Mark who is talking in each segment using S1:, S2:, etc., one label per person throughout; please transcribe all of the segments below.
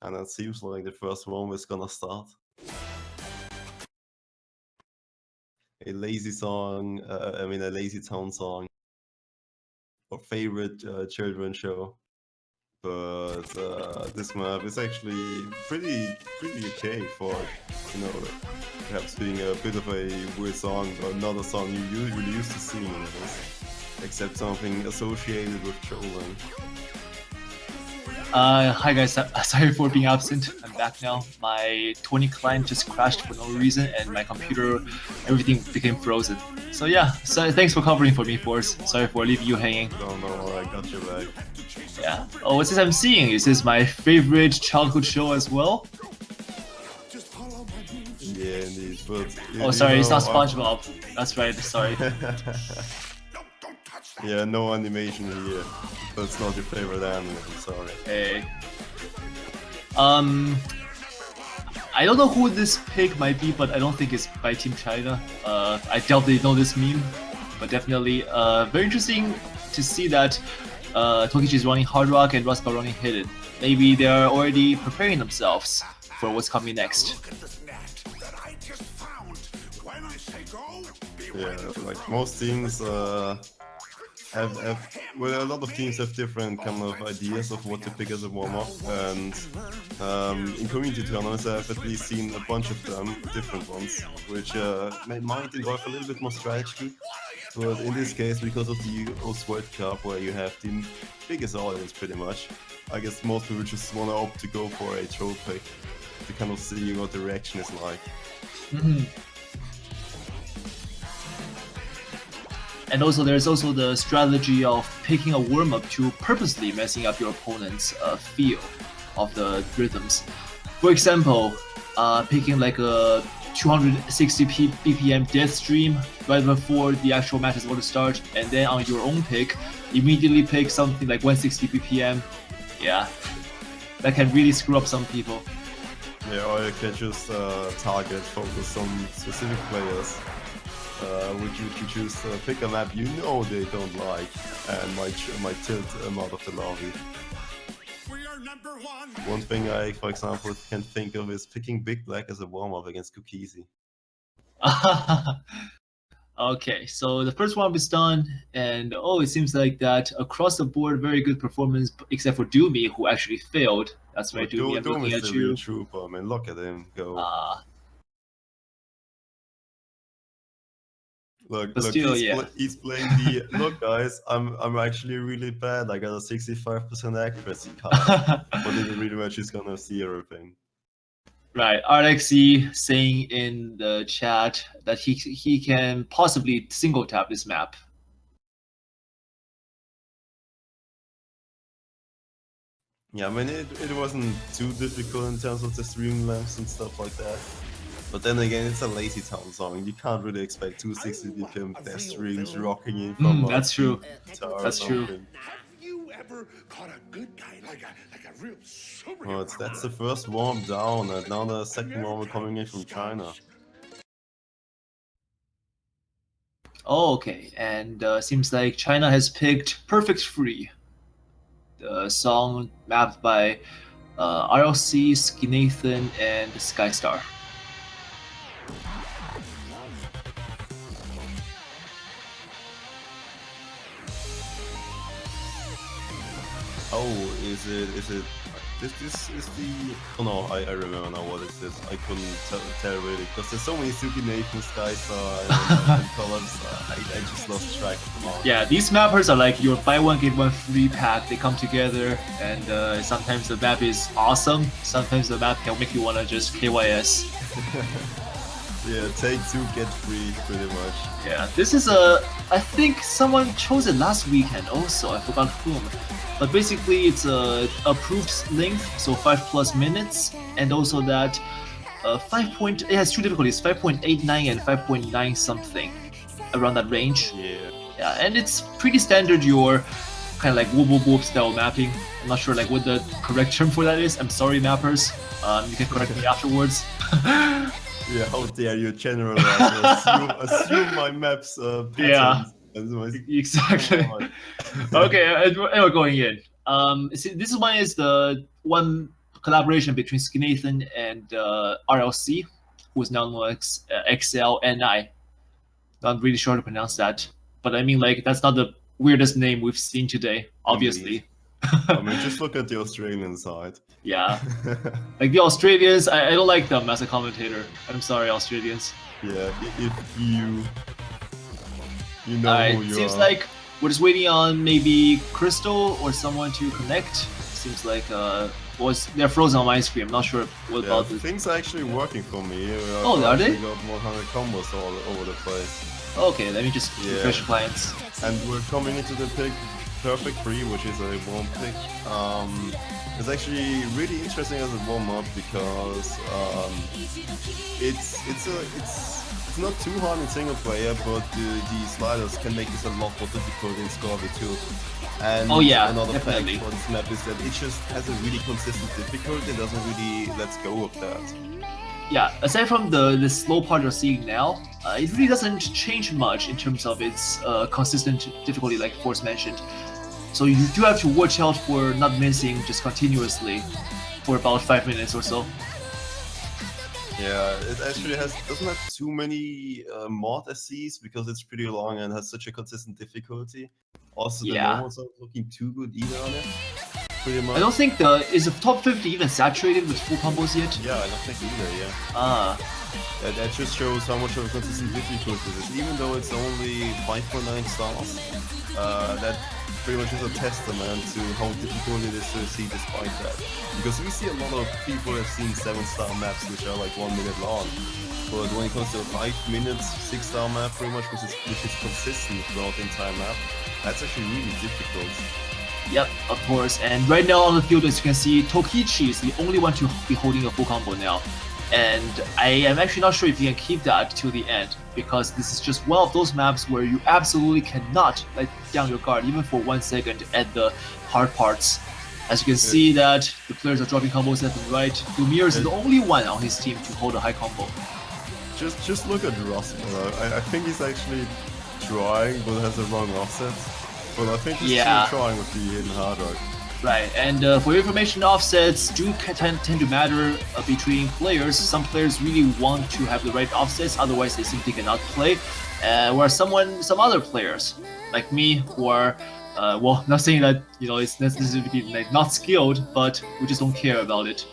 S1: And it seems like the first one is gonna start. A lazy song, a lazy town song. Our favorite children's show. But this map is actually pretty okay for, perhaps being a bit of a weird song, or not a song you usually used to see in this, except something associated with children.
S2: Hi guys, sorry for being absent. I'm back now. My 20 client just crashed for no reason, and my computer, everything became frozen. So yeah, so thanks for covering for me, Force. Sorry for leaving you hanging.
S1: No, I got your back.
S2: Yeah. Oh, what's this I'm seeing? Is this my favorite childhood show as well?
S1: Yeah, indeed. But
S2: oh, sorry, it's not SpongeBob. That's right. Sorry.
S1: Yeah, no animation here. That's not your favorite anime. I'm sorry.
S2: Hey. I don't know who this pick might be, but I don't think it's by Team China. I doubt they know this meme, but definitely very interesting to see that Tokichi is running Hard Rock and Raspa running Hidden. Maybe they're already preparing themselves for what's coming next.
S1: Yeah, like most teams have well, a lot of teams have different kind of ideas of what to pick as a warm-up, and in community tournaments I've at least seen a bunch of them, different ones, which might involve a little bit more strategy. But in this case, because of the US World Cup, where you have the biggest audience pretty much, I guess most people just want to opt to go for a troll pick to kind of see what the reaction is like.
S2: Mm-hmm. And also, there's also the strategy of picking a warm-up to purposely messing up your opponent's feel of the rhythms. For example, picking like a 260 BPM death stream right before the actual match is going to start, and then on your own pick, immediately pick something like 160 BPM. Yeah, that can really screw up some people.
S1: Yeah, or you can just target, focus on specific players. Which you can choose pick a map you know they don't like and might tilt them out of the lobby. One thing I, for example, can think of is picking Big Black as a warm-up against Kukisi.
S2: Okay, so the first one is done, and it seems like that across the board, very good performance, except for Doomy, who actually failed. That's right, Doomy, I'm looking at you.
S1: Trooper, man, look at him go. Look,
S2: still,
S1: he's playing the. Look, guys, I'm actually really bad. I got a 65% accuracy card, but in the rematch, he's gonna see everything.
S2: Right, RXE saying in the chat that he can possibly single tap this map.
S1: Yeah, I mean it wasn't too difficult in terms of the stream lengths and stuff like that. But then again, it's a lazy town song. You can't really expect 260 BPM death streams rocking in from
S2: that's true. That's true.
S3: Have you ever caught a good guy like a real super?
S1: Well, that's the first warm down, and now the second warm coming in from China.
S2: Oh, okay, and seems like China has picked Perfect Free, the song mapped by RLC, Skinathan, and Skystar.
S1: Oh, is it? This is the. Oh no, I remember now what it is. I couldn't tell really because there's so many Suki Nations guys and colors. I just lost track of them all.
S2: Yeah, these mappers are like your buy one get one free pack. They come together, and sometimes the map is awesome. Sometimes the map can make you wanna just KYS.
S1: Yeah, take two, get free, pretty much.
S2: Yeah, this is I think someone chose it last weekend also, I forgot whom. But basically it's a approved length, so 5+ minutes, and also that it has two difficulties, 5.89 and 5.9 something, around that range. Yeah, and it's pretty standard your kind of like whoop whoop whoop style mapping. I'm not sure like what the correct term for that is. I'm sorry mappers, you can correct me afterwards.
S1: Yeah, how dare you generalize, assume my maps patterns.
S2: Yeah, exactly. Okay, and we're going in. See, this one is the one collaboration between Skinathan and RLC, who is now known as XLNI. Not really sure how to pronounce that, but I mean, like, that's not the weirdest name we've seen today, obviously.
S1: I mean, just look at the Australian side.
S2: Yeah. Like the Australians, I don't like them as a commentator. I'm sorry, Australians.
S1: Yeah, if you know who you
S2: Seems
S1: are.
S2: like we're just waiting on maybe Crystal or someone to connect. Seems like they're frozen on my screen. I'm not sure what about this.
S1: Things are actually working for me.
S2: Oh, are they?
S1: We got 100 combos all over the place.
S2: Okay, let me just refresh clients.
S1: And we're coming into the pick Perfect 3, which is a warm pick. It's actually really interesting as a warm-up because it's not too hard in single player, but the sliders can make this a lot more difficult in Scorby too. And another
S2: definitely.
S1: fact for this map is that it just has a really consistent difficulty and doesn't really let go of that.
S2: Yeah, aside from the slow part you're seeing now, it really doesn't change much in terms of its consistent difficulty, like Force mentioned. So you do have to watch out for not missing just continuously for about 5 minutes or so.
S1: Yeah, it actually doesn't have too many mod SCs because it's pretty long and has such a consistent difficulty. Also, the normals aren't looking too good either on it. Pretty much.
S2: I don't think is the top 50 even saturated with full combos yet?
S1: Yeah, I don't think either. Yeah. That just shows how much of a consistent difficulty it is. Even though it's only 5.9 stars, that pretty much is a testament to how difficult it is to see despite that. Because we see a lot of people have seen 7-star maps which are like 1 minute long. But when it comes to a 5 minutes, 6-star map pretty much, which is consistent throughout the entire map, that's actually really difficult.
S2: Yep, of course. And right now on the field, as you can see, Tokichi is the only one to be holding a full combo now. And I am actually not sure if you can keep that till the end, because this is just one of those maps where you absolutely cannot let down your guard even for 1 second at the hard parts. As you can see that the players are dropping combos left and right. Lumir is the only one on his team to hold a high combo.
S1: Just look at Russ. I think he's actually trying, but has the wrong offset. But I think he's still trying with the hidden hard rock.
S2: Right, and for your information, offsets do tend to matter between players. Some players really want to have the right offsets, otherwise they simply cannot play. Whereas some other players, like me, who are, well, not saying that it's necessarily like not skilled, but we just don't care about it.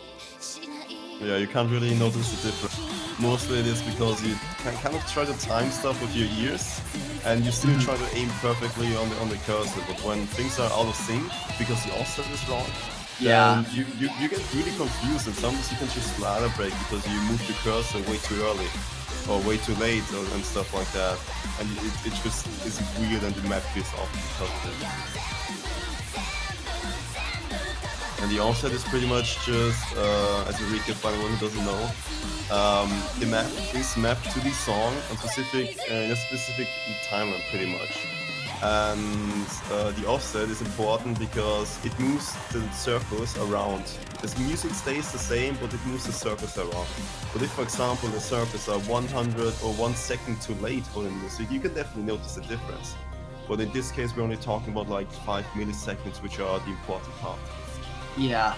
S1: Yeah, you can't really notice the difference. Mostly it is because you can kind of try to time stuff with your ears, and you still try to aim perfectly on the cursor. But when things are out of sync because the offset is wrong, then you get really confused, and sometimes you can just ladder break because you move the cursor way too early or way too late and stuff like that, and it just is weird and the map feels off because of it. And the offset is pretty much just, as a recap for anyone who doesn't know, the map is mapped to the song in a specific timeline pretty much. And the offset is important because it moves the circles around. The music stays the same, but it moves the circles around. But if, for example, the circles are 100 or 1 second too late for the music, you can definitely notice the difference. But in this case, we're only talking about like 5 milliseconds, which are the important part.
S2: Yeah,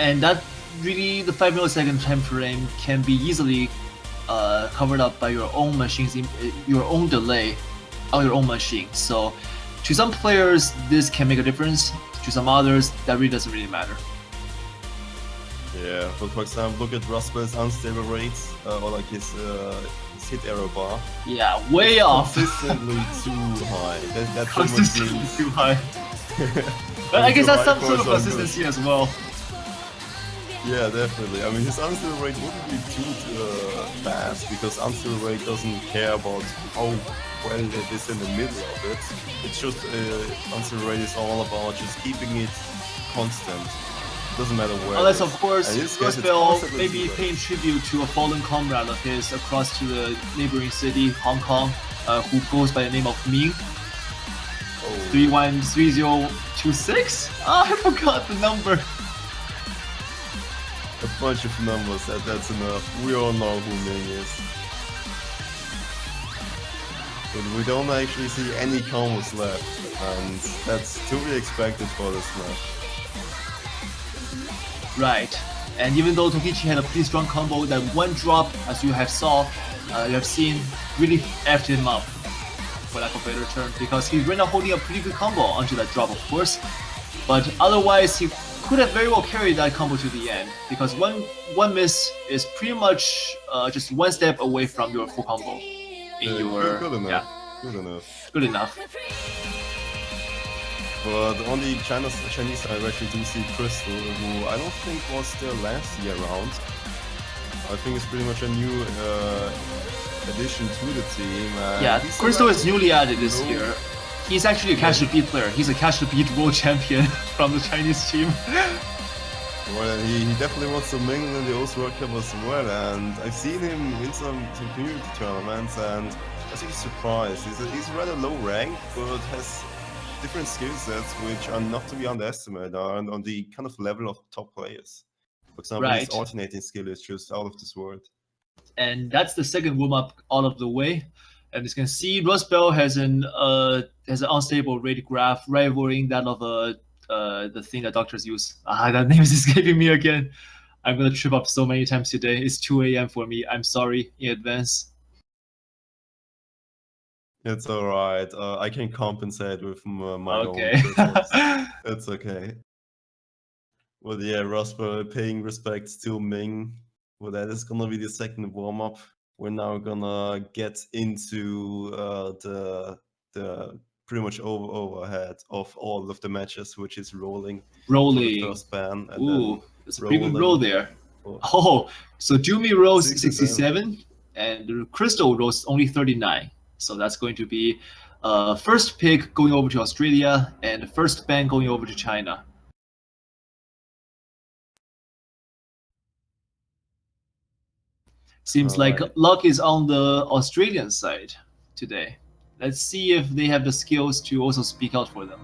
S2: and that really, the 5 millisecond time frame can be easily covered up by your own machines, your own delay on your own machine. So to some players this can make a difference, to some others that really doesn't really matter.
S1: Yeah, but for example, look at Russell's unstable rates, or like his hit error bar.
S2: Yeah, way off.
S1: Consistently too high. That
S2: consistently too high. But I guess that's some sort of consistency as well.
S1: Yeah, definitely. I mean, his unstable rate wouldn't be too fast because unstable rate doesn't care about how well it is in the middle of it. It's just unstable rate is all about just keeping it constant. Doesn't matter where.
S2: Unless, of course, Roosevelt maybe paying tribute to a fallen comrade of his across to the neighboring city, Hong Kong, who goes by the name of Ming. 313026? I forgot the number.
S1: A bunch of numbers, that's enough. We all know who Ming is. But we don't actually see any combos left, and that's to be expected for this map.
S2: Right. And even though Tokichi had a pretty strong combo, that one drop, as you have seen, really effed him up, for lack of a better term, because he ran out holding a pretty good combo onto that drop, of course. But otherwise, he could have very well carried that combo to the end, because one miss is pretty much just one step away from your full combo.
S1: Good enough.
S2: Yeah,
S1: Good enough.
S2: good enough.
S1: But on the Chinese side, we actually do see Crystal, who I don't think was there last year around. I think it's pretty much a new addition to the team.
S2: Yeah, Crystal is newly added this year. He's actually a Cash to Beat player. He's a Cash to Beat world champion from the Chinese team.
S1: Well, he definitely wants to mingle in the O's World Cup as well, and I've seen him in some community tournaments, and I was actually surprised. He's rather low rank, but has different skill sets which are not to be underestimated, and on the kind of level of top players. For example, his alternating skill is just out of this world.
S2: And that's the second warm-up out of the way. And as you can see, Rustbell has an unstable rate graph rivaling that of the thing that doctors use. That name is escaping me again. I'm gonna trip up so many times today. It's 2 a.m. for me. I'm sorry in advance.
S1: It's alright. I can compensate with my own. It's okay. Well, yeah, Rustbell paying respects to Ming. Well, that is gonna be the second warm-up. We're now gonna get into the pretty much overhead of all of the matches, which is rolling. For the first ban. And
S2: ooh, there's a pretty good roll there. Oh, so Jumi rolls 67, and Crystal rolls only 39. So that's going to be first pick going over to Australia and first ban going over to China. Seems like luck is on the Australian side today. Let's see if they have the skills to also speak out for them.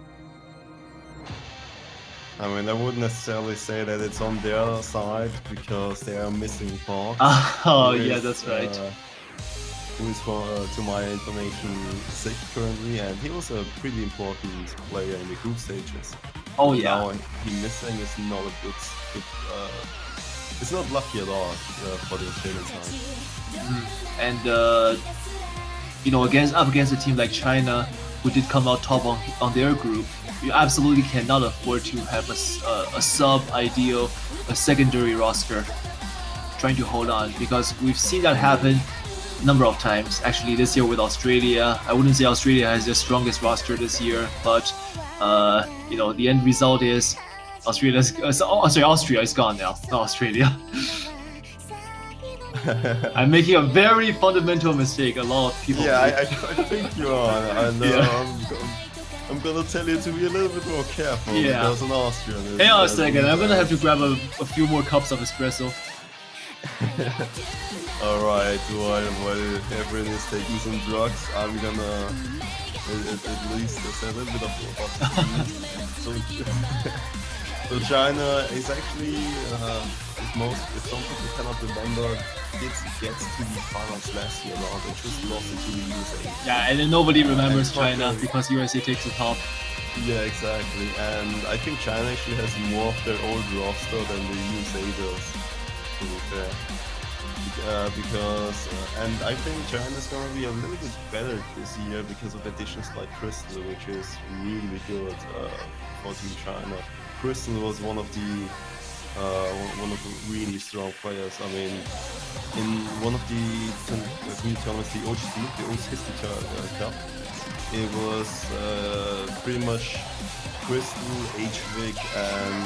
S1: I mean, I wouldn't necessarily say that it's on their side because they are missing Park.
S2: Yeah, that's right.
S1: Who is, to my information, sick currently, and he was a pretty important player in the group stages.
S2: Oh yeah.
S1: Now he missing is not a good it's not lucky at all for the Australian side.
S2: And you know, up against a team like China, who did come out top on their group, you absolutely cannot afford to have a sub-ideal, a secondary roster trying to hold on, because we've seen that happen a number of times. Actually, this year with Australia, I wouldn't say Australia has the strongest roster this year, but you know, the end result is Austria is gone now, not Australia. I'm making a very fundamental mistake. A lot of people.
S1: Yeah, I think you are. I know. Yeah. I'm gonna tell you to be a little bit more careful because an Austrian.
S2: Hang on a second. I'm gonna have to grab a few more cups of espresso.
S1: Alright, while everyone is taking some drugs, I'm gonna at least say a little bit of So China is actually, if some people cannot remember, did get to the finals last year around and just lost it to the USA.
S2: Yeah, and then nobody remembers China because USA takes the top.
S1: Yeah, exactly. And I think China actually has more of their old roster than the USA does, to be fair. And I think China's gonna be a little bit better this year because of additions like Crystal, which is really good for Team China. Crystal was one of the really strong players. I mean, in one of the community tournaments, the OGC, the O's History Cup, it was pretty much Crystal, HVIC, and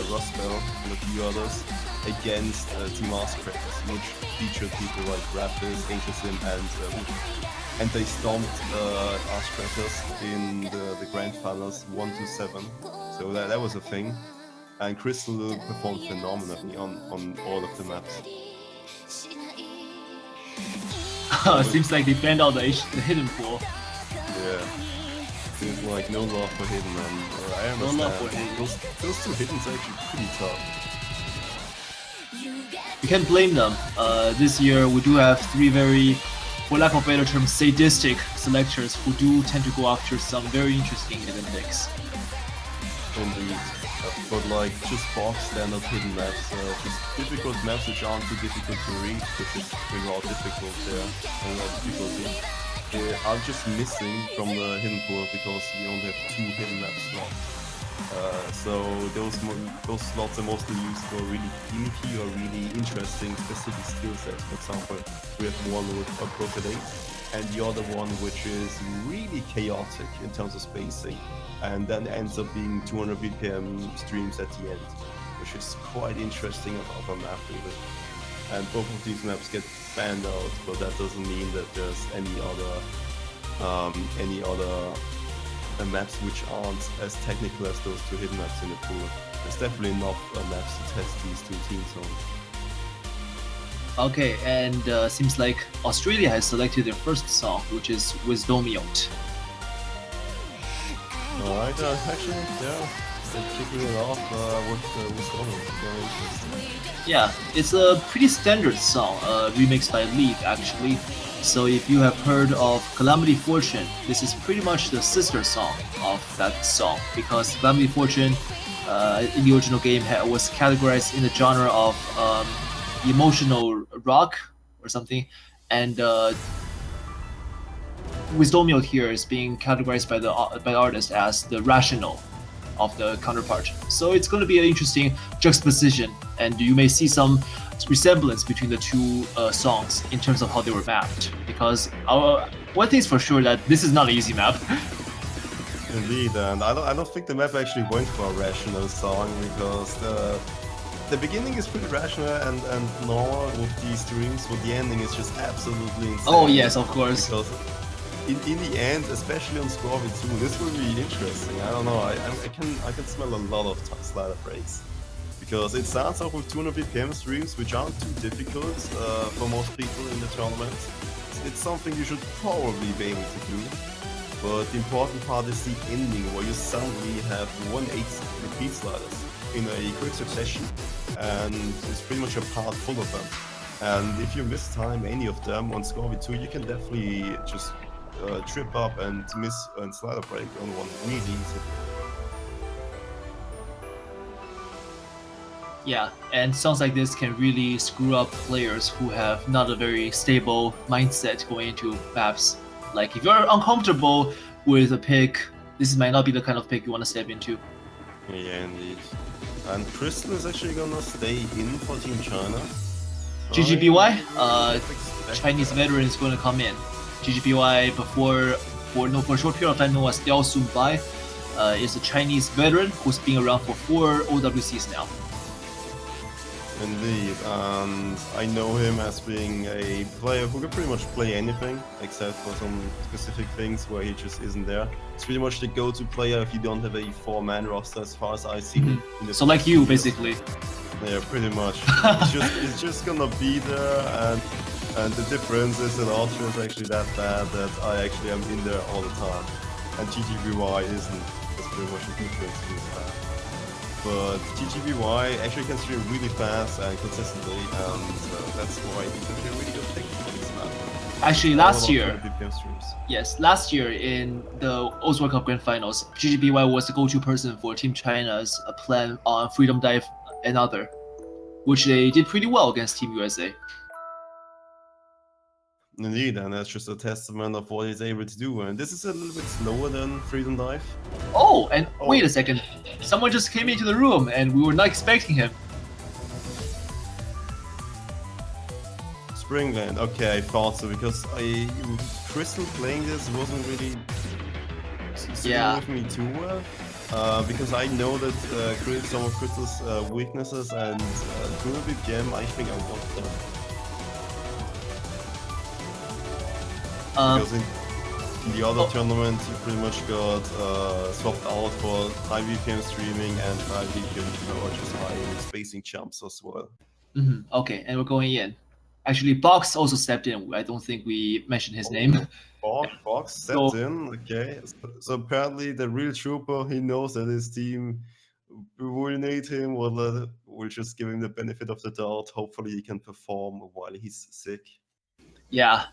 S1: Rustbell and a few others against Team Arscrackers, which featured people like Raptors, HSM, and they stomped Arscrackers in the grand finals 1-7. So that was a thing. And Crystal performed phenomenally on all of the maps.
S2: Seems like they banned out the hidden pool.
S1: Yeah. Seems like no love for hidden, and I understand.
S2: No love for hidden.
S1: Those two hiddens are actually pretty tough.
S2: You can't blame them. This year we do have three very, for lack of a better term, sadistic selectors who do tend to go after some very interesting hidden picks.
S1: Indeed. But like just box standard hidden maps, just difficult maps which aren't too difficult to read, which is really all difficult there, and difficulty. They are just missing from the hidden pool because we only have 2 hidden maps left. So those slots are mostly used for really gimmicky or really interesting specific skill sets. For example, we have one with approach at 8, and the other one which is really chaotic in terms of spacing, and then ends up being 200 BPM streams at the end, which is quite interesting of a map really. And both of these maps get banned out, but that doesn't mean that there's any other maps which aren't as technical as those 2 hidden maps in the pool. There's definitely enough maps to test these 2 teams on.
S2: Okay, and seems like Australia has selected their first song, which is Wisdomiot.
S1: Alright, actually, yeah, they're kicking it off with Wisdomiot. Very interesting.
S2: Yeah, it's a pretty standard song, remixed by Leaf actually. So if you have heard of Calamity Fortune, this is pretty much the sister song of that song, because Calamity Fortune in the original game was categorized in the genre of emotional rock or something, and Wisdomiot here is being categorized by the artist as the rational of the counterpart. So it's going to be an interesting juxtaposition, and you may see some resemblance between the 2 songs in terms of how they were mapped. Because one thing's for sure that this is not an easy map.
S1: Indeed, and I don't think the map actually went for a rational song, because the beginning is pretty rational and normal with these streams, but the ending is just absolutely insane.
S2: Oh yes, of course.
S1: Because in the end, especially on Scorpion 2, this will be interesting. I don't know, I can smell a lot of slider breaks. Because it starts off with 200 BPM streams, which aren't too difficult for most people in the tournament. It's something you should probably be able to do. But the important part is the ending, where you suddenly have 1/8 repeat sliders in a quick succession, and it's pretty much a part full of them. And if you mistime any of them on Scorpion 2, you can definitely just trip up and miss a slider break on one really easy.
S2: Yeah, and songs like this can really screw up players who have not a very stable mindset going into maps. Like if you're uncomfortable with a pick, this might not be the kind of pick you want to step into.
S1: Yeah, indeed. And Crystal is actually gonna stay in for Team China.
S2: GGBY, Chinese veteran is going to come in. GGBY for a short period of time known as Diao Sun Bai, is a Chinese veteran who's been around for 4 OWCs now.
S1: Indeed, and I know him as being a player who can pretty much play anything, except for some specific things where he just isn't there. It's pretty much the go-to player if you don't have a 4-man roster, as far as I've seen.
S2: So like you, basically.
S1: Yeah, pretty much. It's just gonna be there, and the difference is that Ultra is actually that bad that I actually am in there all the time, and GGBY isn't. That's pretty much the difference with that. But GGBY actually can stream really fast and consistently, and that's why he can be a really good pick for this map.
S2: Actually, last year,
S1: streams.
S2: Last year in the Oz World Cup Grand Finals, GGBY was the go-to person for Team China's plan on Freedom Dive and other, which they did pretty well against Team USA.
S1: Indeed, and that's just a testament of what he's able to do. And this is a little bit slower than Freedom Dive.
S2: Oh, and wait a second. Someone just came into the room and we were not expecting him.
S1: Springland, okay, I thought so, because Crystal playing this wasn't really sitting with me too well. Because I know that some of Crystal's weaknesses, and to a bit gem, I think I want them. Because in the other tournament, you pretty much got swapped out for high VPN streaming and high VPN or just high spacing jumps as well.
S2: Okay, and we're going in. Actually, Box also stepped in. I don't think we mentioned his name.
S1: Box stepped in, okay. So apparently the real trooper, he knows that his team will need him, we'll just give him the benefit of the doubt. Hopefully he can perform while he's sick.
S2: Yeah.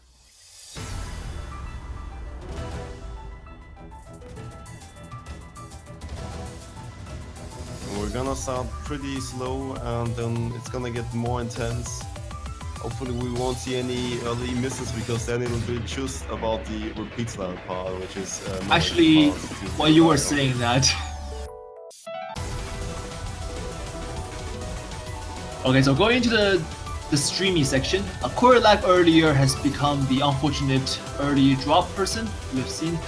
S1: We're gonna start pretty slow, and then it's gonna get more intense. Hopefully we won't see any early misses, because then it'll be just about the repeat slide part, which is not
S2: Actually,
S1: fast to
S2: while you were
S1: rely on.
S2: saying that. Okay, so going into the streamy section, Corey Lag earlier has become the unfortunate early drop person we've seen,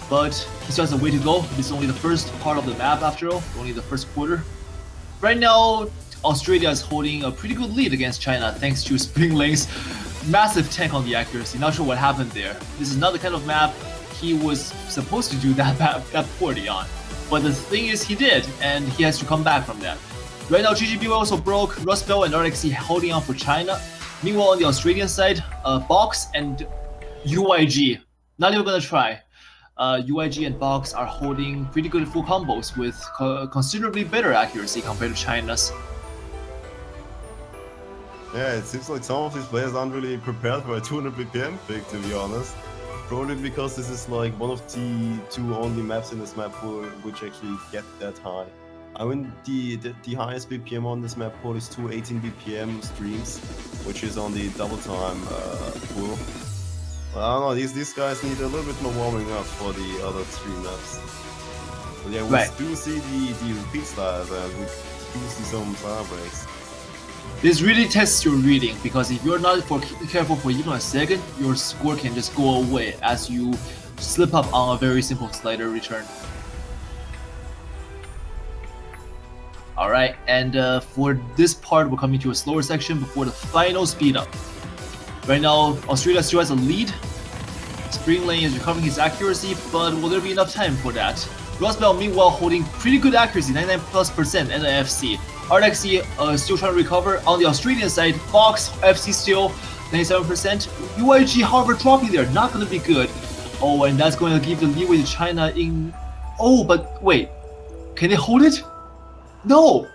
S2: but he still has a way to go. This is only the first part of the map after all, only the first quarter. Right now, Australia is holding a pretty good lead against China thanks to Spring Lane's massive tank on the accuracy. Not sure what happened there. This is not the kind of map he was supposed to do that poorly on. But the thing is, he did, and he has to come back from that. Right now, GGB also broke, Rust Belt and RXC holding on for China. Meanwhile, on the Australian side, Box and UIG, not even gonna try. UIG and Box are holding pretty good full combos with considerably better accuracy compared to China's.
S1: Yeah, it seems like some of these players aren't really prepared for a 200 BPM pick, to be honest. Probably because this is like one of the two only maps in this map pool which actually get that high. I mean, the highest BPM on this map pool is 218 BPM streams, which is on the double time pool. But I don't know, these guys need a little bit more warming up for the other three maps. But yeah, we do see the repeat styles, and we do see some side breaks.
S2: This really tests your reading, because if you're not careful for even a second, your score can just go away as you slip up on a very simple slider return. Alright, and for this part, we're coming to a slower section before the final speed up. Right now, Australia still has a lead. Spring Lane is recovering his accuracy, but will there be enough time for that? Rust Belt, meanwhile, holding pretty good accuracy, 99+% and the FC. RXC still trying to recover. On the Australian side, Fox, FC still 97%. UIG, however, dropping there, not going to be good. Oh, and that's going to give the leeway to China in... Oh, but wait, can they hold it? No!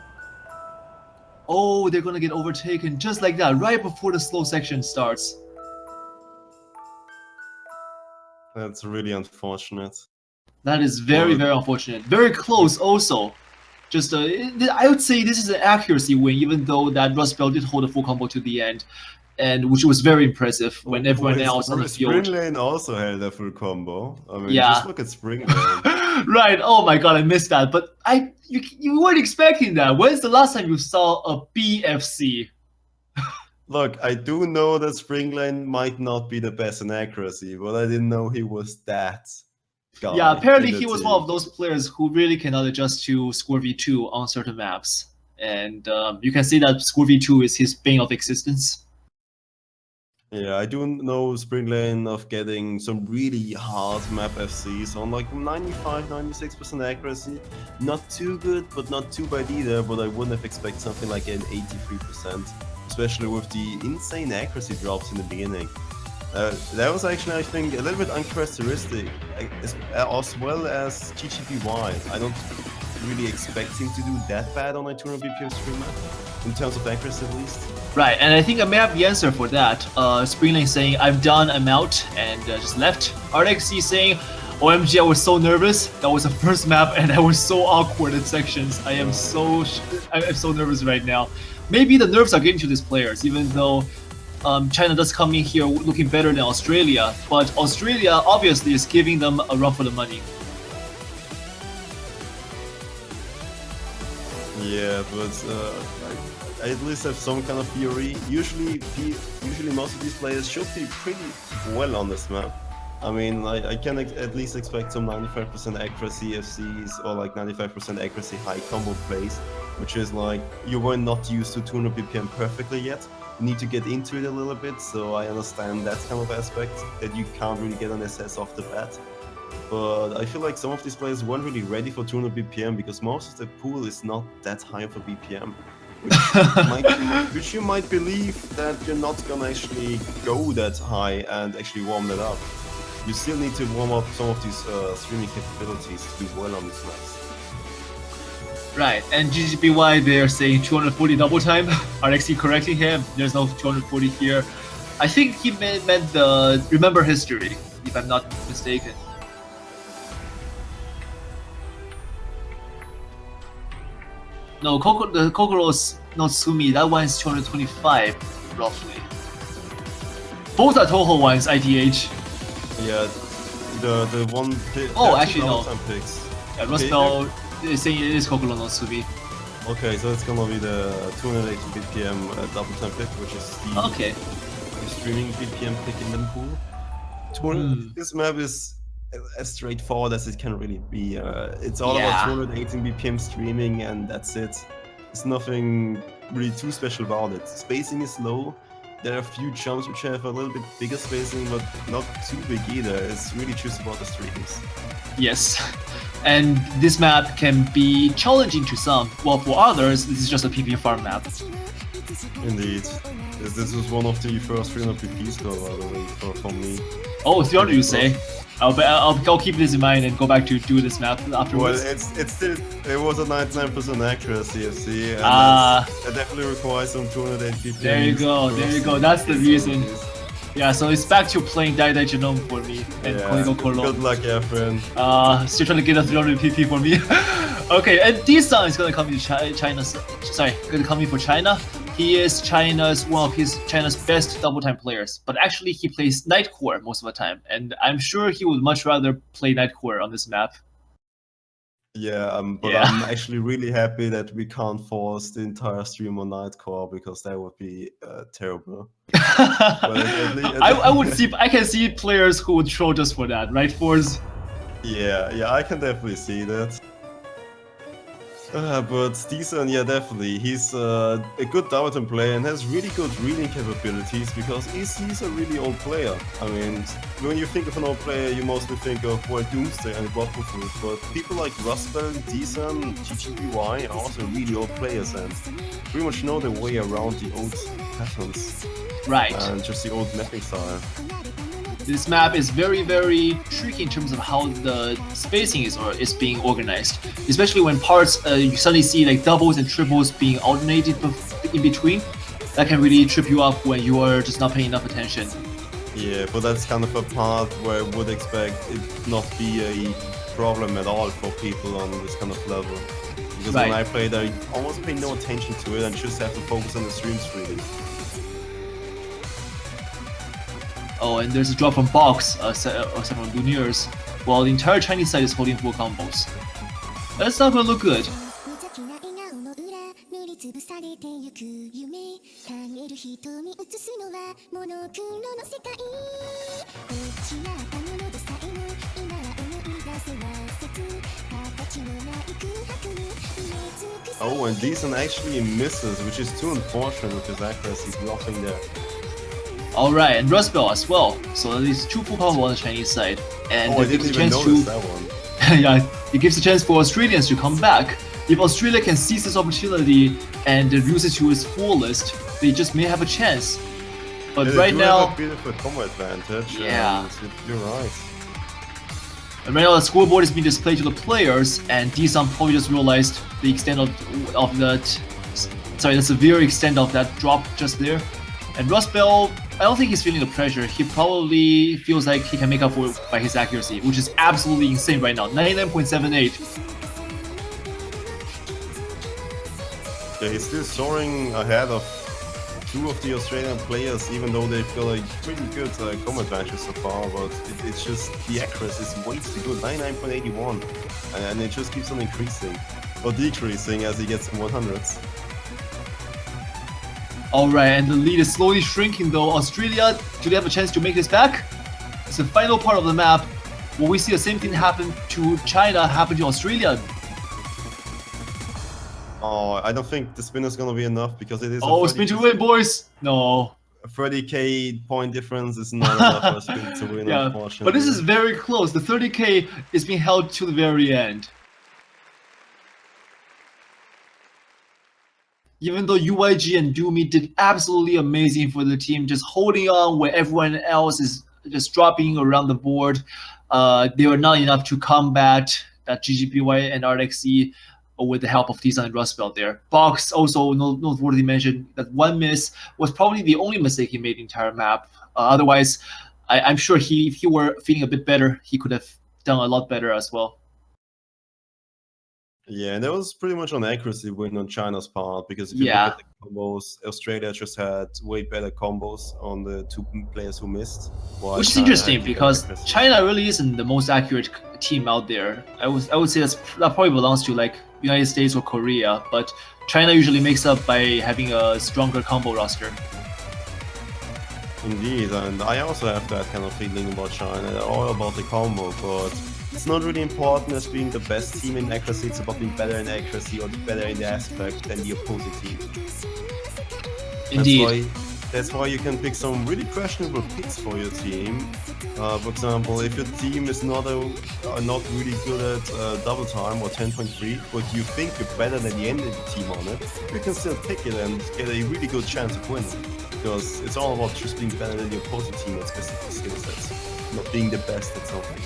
S2: Oh, they're gonna get overtaken just like that, right before the slow section starts.
S1: That's really unfortunate.
S2: That is very, very unfortunate. Very close also. Just, I would say this is an accuracy win, even though that Rust Belt did hold a full combo to the end, and which was very impressive when everyone else on the field.
S1: Spring Lane also held a full combo. I mean,
S2: Yeah.
S1: just look at Spring Lane.
S2: Right, oh my god, I missed that, but you weren't expecting that. When's the last time you saw a BFC?
S1: Look, I do know that Spring Lane might not be the best in accuracy, but I didn't know he was that guy.
S2: Yeah, apparently
S1: in the
S2: he was
S1: team.
S2: one of those players who really cannot adjust to Score V2 on certain maps. And you can see that Score V2 is his bane of existence.
S1: Yeah, I do know Spring Lane of getting some really hard map FCs on like 95-96% accuracy. Not too good, but not too bad either, but I wouldn't have expected something like an 83%, especially with the insane accuracy drops in the beginning. That was actually, I think, a little bit uncharacteristic, as well as GGPY. I don't really expect him to do that bad on a 200 BPM stream map, in terms of accuracy at least.
S2: Right, and I think I may have the answer for that. Spring Lane saying, I'm done, I'm out, and just left. RXC saying, OMG, I was so nervous. That was the first map, and I was so awkward in sections. I'm so nervous right now. Maybe the nerves are getting to these players, even though China does come in here looking better than Australia, but Australia obviously is giving them a run for the money.
S1: Yeah, but I at least have some kind of theory. Usually most of these players should be pretty well on this map. I mean, I can at least expect some 95% accuracy FCs or like 95% accuracy high combo plays, which is like you were not used to 200 BPM perfectly yet. You need to get into it a little bit, so I understand that kind of aspect, that you can't really get an SS off the bat. But I feel like some of these players weren't really ready for 200 BPM because most of the pool is not that high of a BPM. Which you might believe that you're not gonna actually go that high and actually warm that up. You still need to warm up some of these streaming capabilities to do well on these maps.
S2: Right, and GGPY, they're saying 240 double time. RXC correcting him, there's no 240 here. I think he meant the remember history, if I'm not mistaken. No, the Kokoro's not Sumi. That one is 225 roughly. Both are Toho ones, ITH.
S1: Yeah, the one.
S2: Oh, actually no.
S1: Time picks.
S2: Yeah, Rosbell is saying it is Kokoro not Sumi.
S1: Okay, so it's gonna be the 280 BPM double time pick, which is the
S2: Okay.
S1: streaming BPM pick in the pool. This map is as straightforward as it can really be. It's all about 218 BPM streaming, and that's it. There's nothing really too special about it. Spacing is low. There are a few jumps which have a little bit bigger spacing, but not too big either. It's really just about the streams.
S2: Yes. And this map can be challenging to some, while for others, this is just a PvP farm map.
S1: Indeed. This was one of the first 300 PP score, by the way, for me.
S2: Oh, 300 you say? I'll keep this in mind and go back to do this map afterwards.
S1: Well, it was a 99% accuracy, you see, and it definitely requires some 208 BPM.
S2: There you go, that's the reason. Yeah, so it's back to playing Dai Dai Genome for me and Konigo Kolo.
S1: Good luck, yeah, friend.
S2: Still trying to get a 300 PP for me. Okay, and D-Sun is gonna come in China. Sorry, gonna come in for China. He is one of China's best double time players, but actually he plays Nightcore most of the time, and I'm sure he would much rather play Nightcore on this map.
S1: Yeah, but I'm actually really happy that we can't force the entire stream on Nightcore, because that would be terrible.
S2: I can see players who would troll just for that, right, Forz?
S1: Yeah, I can definitely see that. But Steeson, yeah, definitely. He's a good Downton player and has really good reading capabilities, because he's a really old player. I mean, when you think of an old player, you mostly think of Doomsday and Bloodproof, but people like Rustbell, Steeson, GGBY are also really old players and pretty much know their way around the old patterns.
S2: Right.
S1: And just the old mapping style.
S2: This map is very, very tricky in terms of how the spacing is being organized, especially when parts you suddenly see like doubles and triples being alternated in between. That can really trip you up when you are just not paying enough attention.
S1: Yeah, but that's kind of a part where I would expect it not be a problem at all for people on this kind of level. Because when I played, I almost pay no attention to it and just have to focus on the streams really.
S2: Oh, and there's a drop from Box, several Lumiers, while the entire Chinese side is holding 4 combos. That's not gonna look good.
S1: Oh, and Decent actually misses, which is too unfortunate with his accuracy blocking there.
S2: Alright, and Rustbell as well. So at least 2 full combo on the Chinese side. And
S1: I didn't even notice that one.
S2: Yeah, it gives a chance for Australians to come back. If Australia can seize this opportunity and use it to its fullest, they just may have a chance. But right now,
S1: have a bit of a combo advantage.
S2: Yeah,
S1: you're right.
S2: And right now the scoreboard is being displayed to the players, and D-Sun probably just realized the extent of that. Sorry, the severe extent of that drop just there. And Rustbell, I don't think he's feeling the pressure. He probably feels like he can make up for it by his accuracy, which is absolutely insane right now. 99.78.
S1: Yeah, he's still soaring ahead of 2 of the Australian players, even though they've got a pretty good combo advantage so far, but it's just the accuracy is way too good, 99.81, and it just keeps on increasing, or decreasing as he gets some 100s.
S2: Alright, and the lead is slowly shrinking though. Australia, do they have a chance to make this back? It's the final part of the map. Will we see the same thing happen to China, happen to Australia?
S1: Oh, I don't think the spin is gonna be enough, because it is
S2: spin to win, boys! No.
S1: A 30k point difference is not enough for a spin to win, unfortunately.
S2: But this is very close. The 30k is being held to the very end. Even though UYG and Doomy did absolutely amazing for the team, just holding on where everyone else is just dropping around the board, they were not enough to combat that GGBY and RXE with the help of D-Sun and Rustbell there. Box also noteworthy mention that one miss was probably the only mistake he made in the entire map. Otherwise, I'm sure if he were feeling a bit better, he could have done a lot better as well.
S1: Yeah, and that was pretty much an accuracy win on China's part, because if you look
S2: Yeah,
S1: at the combos, Australia just had way better combos on the two players who missed, while
S2: which is
S1: China had
S2: interesting
S1: way better
S2: because
S1: accuracy.
S2: China really isn't the most accurate team out there. I would say that probably belongs to like United States or Korea, but China usually makes up by having a stronger combo roster.
S1: Indeed, and I also have that kind of feeling about China. They're all about the combo, but it's not really important as being the best team in accuracy. It's about being better in accuracy or better in the aspect than the opposing team.
S2: Indeed.
S1: That's why you can pick some really questionable picks for your team. For example, if your team is not really good at double time or 10.3, but you think you're better than the enemy team on it, you can still pick it and get a really good chance of winning. Because it's all about just being better than the opposing team at specific skill sets, not being the best at something.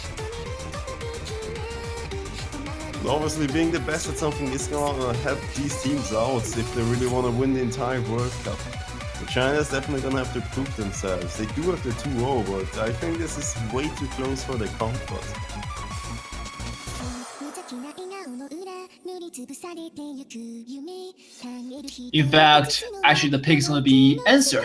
S1: And obviously, being the best at something is gonna help these teams out if they really want to win the entire World Cup. So China's definitely gonna have to prove themselves. They do have the 2-0, but I think this is way too close for their comfort.
S2: In fact, actually the pick is gonna be answer.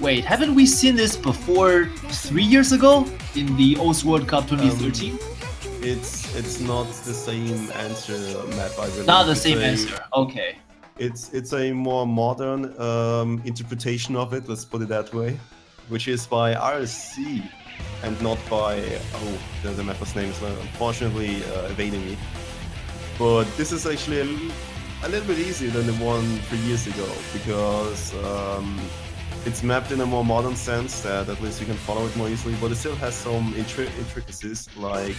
S2: Wait, haven't we seen this before 3 years ago in the O's World Cup 2013?
S1: It's not the same answer map, I believe.
S2: Not the same answer. Okay.
S1: It's a more modern interpretation of it, let's put it that way, which is by RSC and not by the mapper's name is unfortunately evading me. But this is actually a little bit easier than the one 3 years ago, because it's mapped in a more modern sense that at least you can follow it more easily, but it still has some intricacies, like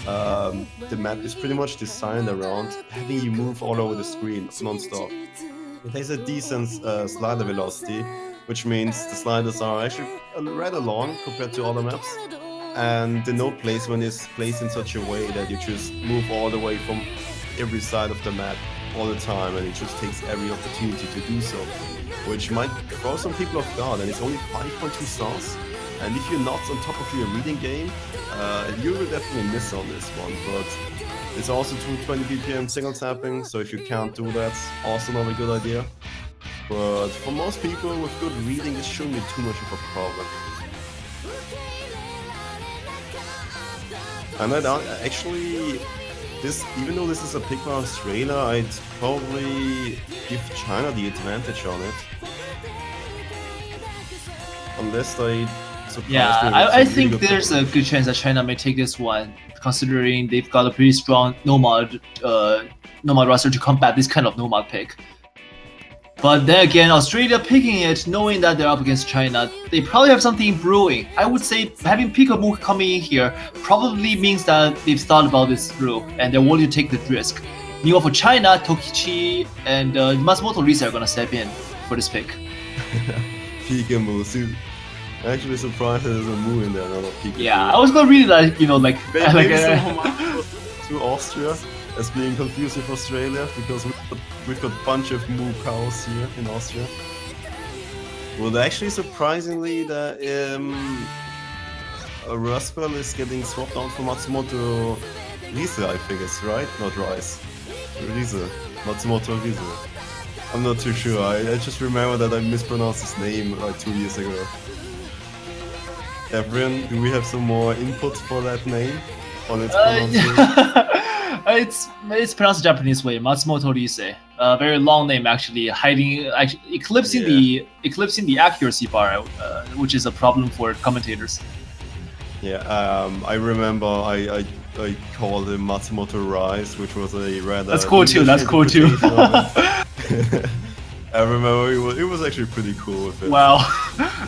S1: the map is pretty much designed around having you move all over the screen non-stop. It has a decent slider velocity, which means the sliders are actually rather long compared to other maps, and the node placement is placed in such a way that you just move all the way from every side of the map all the time, and it just takes every opportunity to do so, which might throw some people off guard. And it's only 5.2 stars, and if you're not on top of your reading game, you will definitely miss on this one. But it's also 220 BPM single tapping, so if you can't do that, also not a good idea. But for most people with good reading, this shouldn't be too much of a problem. And actually, even though this is a pick by Australia, I'd probably give China the advantage on it. Unless they surprise me.
S2: Yeah, I think there's a good chance that China may take this one, considering they've got a pretty strong nomad roster to combat this kind of nomad pick. But then again, Australia picking it, knowing that they're up against China, they probably have something brewing. I would say having Peekaboo coming in here probably means that they've thought about this through and they're willing to take the risk. Meanwhile for China, Tokichi and Matsumoto Risa are gonna step in for this pick.
S1: Peekaboo, see, I'm actually surprised there's a move in there, not a Peekaboo.
S2: Yeah, I was gonna read that,
S1: Maybe to Austria as being confused with Australia, because we've got a bunch of Moo cows here in Austria. Well, actually, surprisingly, the Raspel is getting swapped out for Matsumoto Rise, I think it's right? Not Rice. Rise. Matsumoto Rise. I'm not too sure. I just remember that I mispronounced his name like 2 years ago. Evren, do we have some more input for that name on its pronunciation?
S2: It's pronounced the Japanese way, Matsumoto Rise. A very long name actually, eclipsing the accuracy bar, which is a problem for commentators.
S1: Yeah, I remember I called him Matsumoto Rise, which was a rather...
S2: That's cool too, that's cool too.
S1: I remember it was actually pretty cool with it.
S2: Wow,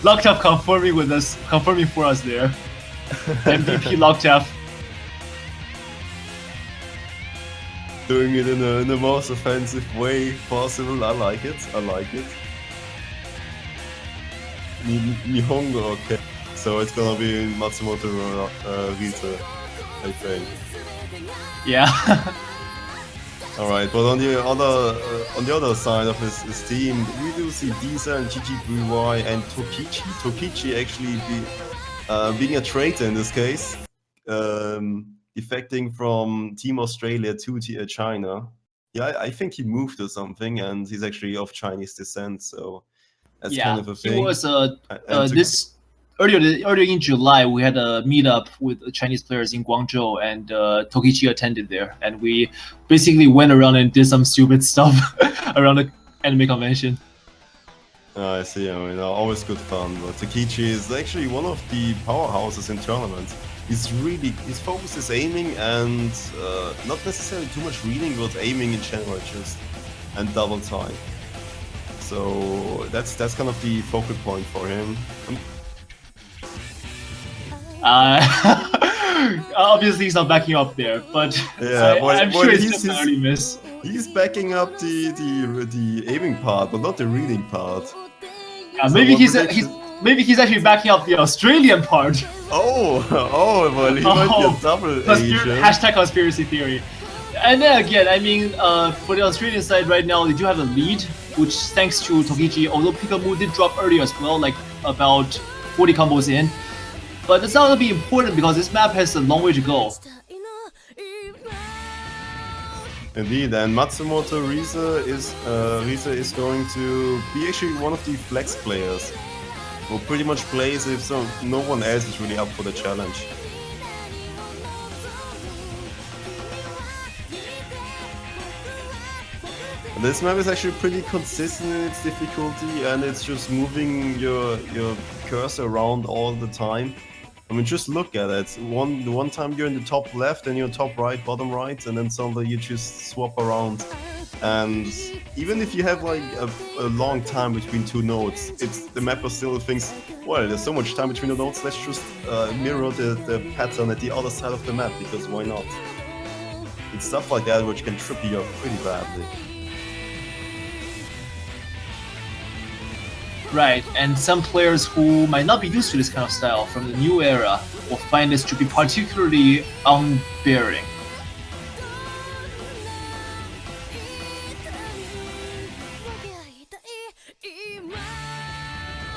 S2: Locktap confirming for us there. MVP Locktap.
S1: Doing it in the most offensive way possible. I like it. Nihongo, okay. So it's gonna be Matsumoto Rita, I think.
S2: Yeah.
S1: Alright, but on the other side of his team, we do see Disa and GGBY and Tokichi. Tokichi actually being a traitor in this case. defecting from Team Australia to China. Yeah, I think he moved or something, and he's actually of Chinese descent, so that's kind of a
S2: he
S1: thing.
S2: was
S1: And
S2: this earlier in July. We had a meetup with Chinese players in Guangzhou, and Tokichi attended there, and we basically went around and did some stupid stuff around the anime convention.
S1: I see. I mean, always good fun. But Takichi is actually one of the powerhouses in tournaments. His focus is aiming and not necessarily too much reading, but aiming in general just and double time. So that's kind of the focal point for him.
S2: Obviously, he's not backing up there, but
S1: Yeah,
S2: I'm sure it's just an early miss.
S1: He's backing up the aiming part, but not the reading part.
S2: Yeah,
S1: So
S2: maybe
S1: what
S2: maybe he's actually backing up the Australian part.
S1: Oh, well, he might be a double Asian.
S2: Hashtag conspiracy theory. And then again, I mean, for the Australian side right now, they do have a lead, which thanks to Tokichi, although Pikamu did drop earlier as well, like about 40 combos in. But it's not going to be important because this map has a long way to go.
S1: Indeed, and Matsumoto Riza is going to be actually one of the flex players who pretty much plays if no one else is really up for the challenge. And this map is actually pretty consistent in its difficulty, and it's just moving your cursor around all the time. I mean, just look at it. One time you're in the top left, and you're top right, bottom right, and then suddenly you just swap around. And even if you have like a long time between two nodes, the mapper still thinks, well, there's so much time between the nodes, let's just mirror the pattern at the other side of the map, because why not? It's stuff like that which can trip you up pretty badly.
S2: Right, and some players who might not be used to this kind of style from the new era will find this to be particularly unbearing.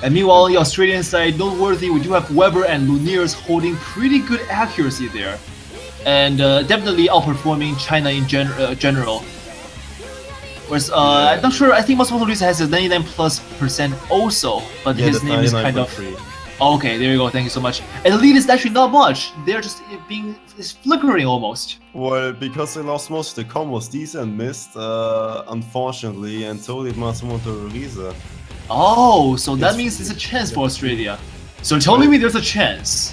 S2: And meanwhile, on the Australian side, noteworthy, we do have Weber and Lumiere holding pretty good accuracy there, and definitely outperforming China in general. Whereas, I'm not sure, I think Matsumoto Riza has a 99+% also, but
S1: Yeah,
S2: his name is kind of... Oh, okay, there you go, thank you so much. And the lead is actually not much, they're just it's flickering almost.
S1: Well, because they lost most of the combos, decent missed, unfortunately, and so did Matsumoto Riza.
S2: Oh, so that means there's a chance for Australia. So you're telling me there's a chance?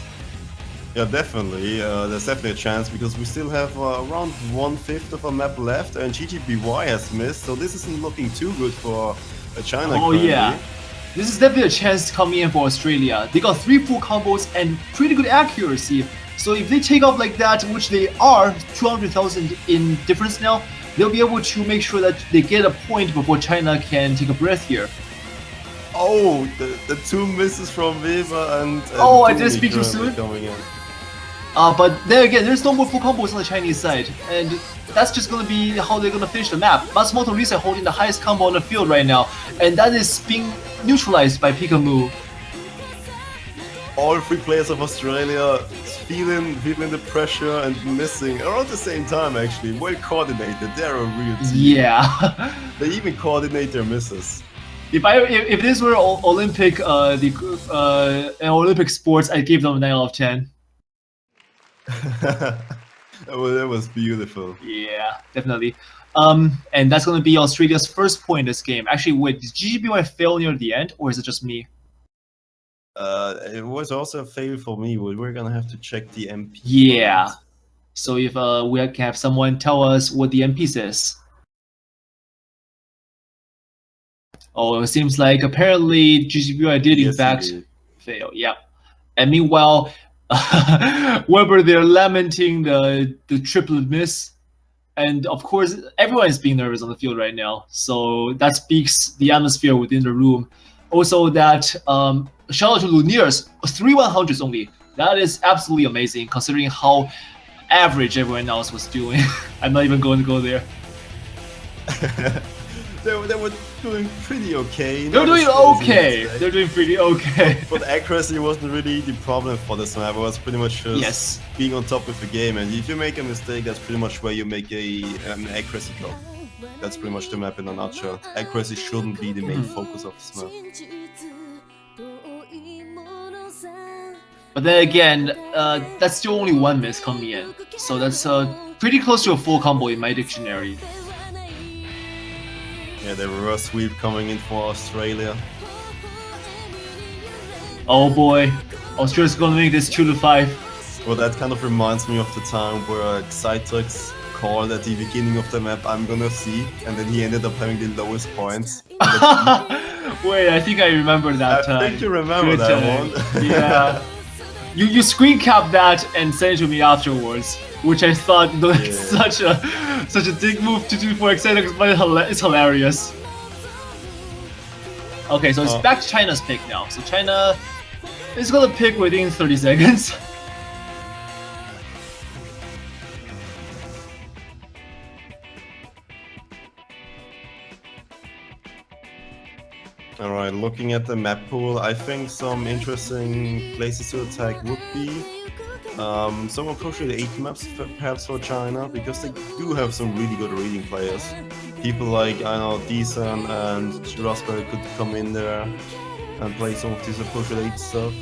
S1: Yeah, definitely. There's definitely a chance because we still have around 1/5 of a map left, and GGBY has missed, so this isn't looking too good for China.
S2: Oh
S1: currently.
S2: yeah, this is definitely a chance coming in for Australia. They got 3 full combos and pretty good accuracy. So if they take off like that, which they are, 200,000 in difference now, they'll be able to make sure that they get a point before China can take a breath here.
S1: Oh, the 2 misses from Weber and
S2: oh, I did speak too soon.
S1: Coming in.
S2: But then again, there's no more full combos on the Chinese side, and that's just gonna be how they're gonna finish the map. Matsumoto Riza holding the highest combo on the field right now, and that is being neutralized by Pikamu.
S1: All 3 players of Australia feeling the pressure and missing around the same time. Actually, well coordinated. They're a real team.
S2: Yeah.
S1: They even coordinate their misses.
S2: If this were Olympic Olympic sports, I'd give them a 9 out of 10.
S1: That was beautiful.
S2: Yeah, definitely. And that's gonna be Australia's first point in this game. Actually, wait, did GGBY fail near the end, or is it just me?
S1: It was also a fail for me. We're gonna have to check the MP.
S2: Yeah. So if we can have someone tell us what the MP says. Oh, it seems like apparently GGBY did in fact fail. Yeah. And meanwhile, Weber they're lamenting the triplet miss, and of course everyone is being nervous on the field right now. So that speaks the atmosphere within the room. Also, that shout out to Lumiere, 3 100s only. That is absolutely amazing considering how average everyone else was doing. I'm not even going to go there.
S1: there were doing pretty okay.
S2: They're
S1: Not
S2: doing
S1: as good as you
S2: okay.
S1: expect.
S2: They're doing pretty okay.
S1: But accuracy wasn't really the problem for this map. It was pretty much just
S2: Yes.
S1: being on top of the game. And if you make a mistake, that's pretty much where you make an accuracy drop. That's pretty much the map in a nutshell. Accuracy shouldn't be the main focus of this map.
S2: But then again, that's still only one miss coming in. So that's pretty close to a full combo in my dictionary.
S1: Yeah, the reverse sweep coming in for Australia.
S2: Oh boy, Australia's gonna make this 2-5.
S1: Well, that kind of reminds me of the time where Xytrix called at the beginning of the map, I'm gonna see, and then he ended up having the lowest points.
S2: Wait, I think I remember that time.
S1: I think you remember
S2: Good
S1: that
S2: time.
S1: one.
S2: Yeah. You screen capped that and sent it to me afterwards, which I thought like such a dick move to do for Xytrix, but it's hilarious. Okay, so it's back to China's pick now. So China is gonna pick within 30 seconds.
S1: Alright, looking at the map pool, I think some interesting places to attack would be some appropriate 8 maps perhaps for China, because they do have some really good reading players. People like, I know, Deesan and Raspberry could come in there and play some of this appropriate 8 stuff.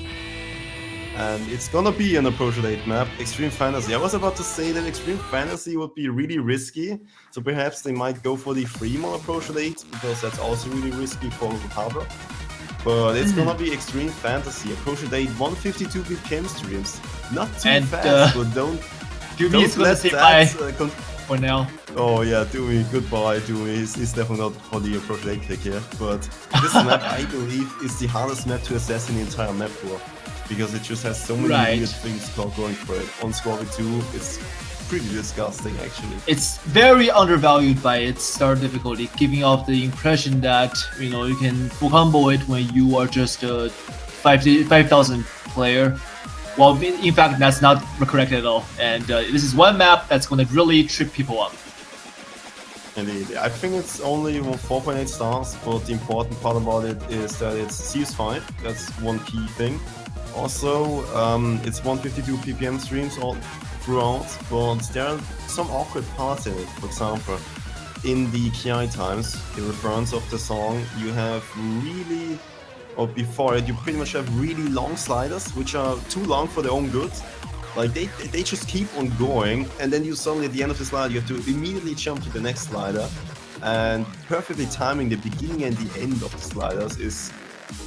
S1: And it's gonna be an appropriate 8 map, Extreme Fantasy. I was about to say that Extreme Fantasy would be really risky, so perhaps they might go for the Fremont appropriate 8, because that's also really risky for Harbor. But it's gonna be Extreme Fantasy, appropriate 8, 152 BPM streams. Not too fast, but don't
S2: Doomy's gonna
S1: let
S2: say
S1: that
S2: bye for now.
S1: Oh yeah, Doomy, goodbye Doomy. He's definitely not for the appropriate 8 pick here. But this map, I believe, is the hardest map to assess in the entire map pool, because it just has so many weird things going for it. On Scorpio 2, it's pretty disgusting actually.
S2: It's very undervalued by its start difficulty, giving off the impression that you can full combo it when you are just a 5,000 player. Well, in fact, that's not correct at all. And this is one map that's going to really trip people up.
S1: Indeed, I think it's only 4.8 stars, but the important part about it is that it's CS5. That's one key thing. Also, it's 152 ppm streams all throughout, but there are some awkward parts in it. For example, in the KI times, the reference of the song, you have really, or before it, you pretty much have really long sliders, which are too long for their own good. Like, they just keep on going, and then you suddenly, at the end of the slide, you have to immediately jump to the next slider. And perfectly timing the beginning and the end of the sliders is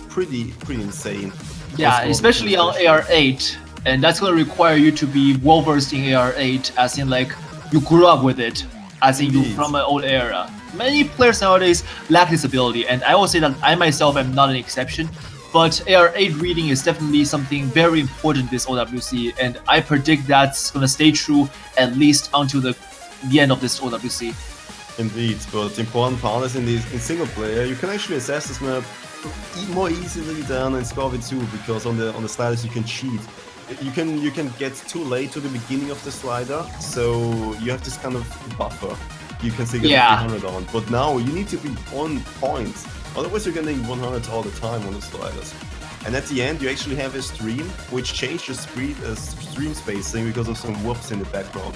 S1: pretty insane.
S2: Yeah, especially on AR8, and that's going to require you to be well versed in AR8, as in like you grew up with it, as in you from an old era. Many players nowadays lack this ability, and I will say that I myself am not an exception. But AR8 reading is definitely something very important this OWC, and I predict that's going to stay true at least until the end of this OWC.
S1: Indeed, but the important part is in single player, you can actually assess this map more easily than in Scorpio 2, because on the sliders you can cheat. You can get too late to the beginning of the slider, so you have this kind of buffer. You can still get 300 on, but now you need to be on point. Otherwise you're getting 100 all the time on the sliders. And at the end you actually have a stream which changes stream spacing because of some whoops in the background,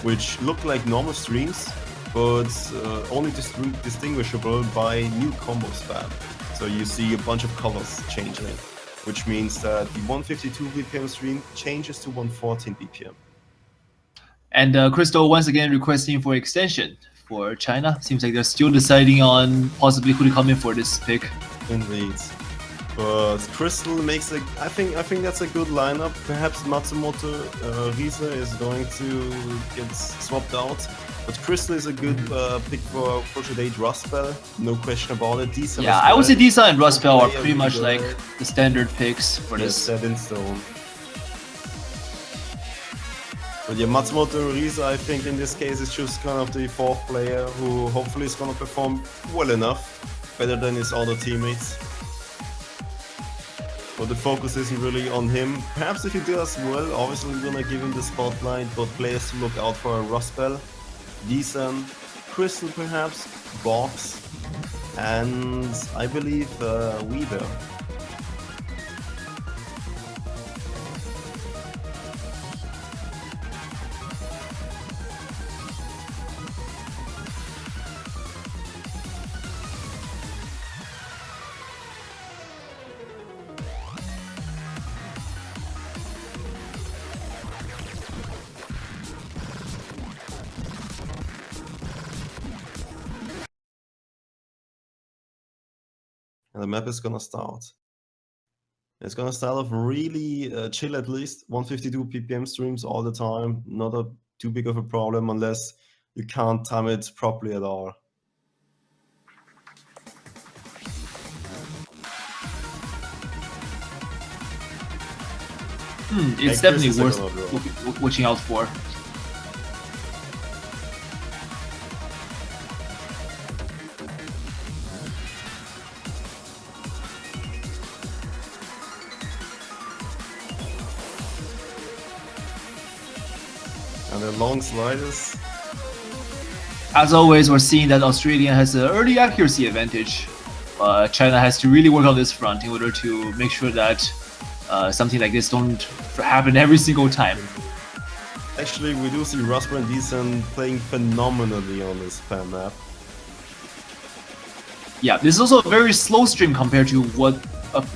S1: which look like normal streams, but only distinguishable by new combo spam. So you see a bunch of colors changing, which means that the 152 BPM stream changes to 114 BPM.
S2: And Crystal once again requesting for extension for China. Seems like they're still deciding on possibly who to come in for this pick.
S1: Indeed. But Crystal makes I think that's a good lineup. Perhaps Matsumoto Risa is going to get swapped out. But Crystal is a good pick for Project Rustbell, no question about it. Disa
S2: I would say Disa and Rustbell are pretty much like the standard picks for this.
S1: Set in stone. But yeah, Matsumoto Risa, I think in this case is just kind of the fourth player who hopefully is gonna perform well enough, better than his other teammates. But the focus isn't really on him. Perhaps if he does well, obviously we're gonna give him the spotlight, but players to look out for are Rustbell, Deesan, Crystal perhaps, Box, and I believe Weaver. And the map is gonna start. It's gonna start off really chill, at least 152 ppm streams all the time. Not too big of a problem unless you can't time it properly at all.
S2: It's
S1: Accuracy
S2: definitely
S1: is
S2: worth
S1: gonna drop.
S2: watching out for.
S1: And the long sliders.
S2: As always, we're seeing that Australia has an early accuracy advantage. China has to really work on this front in order to make sure that something like this don't happen every single time.
S1: Actually, we do see Rasper and Decent playing phenomenally on this fan map.
S2: Yeah, this is also a very slow stream compared to what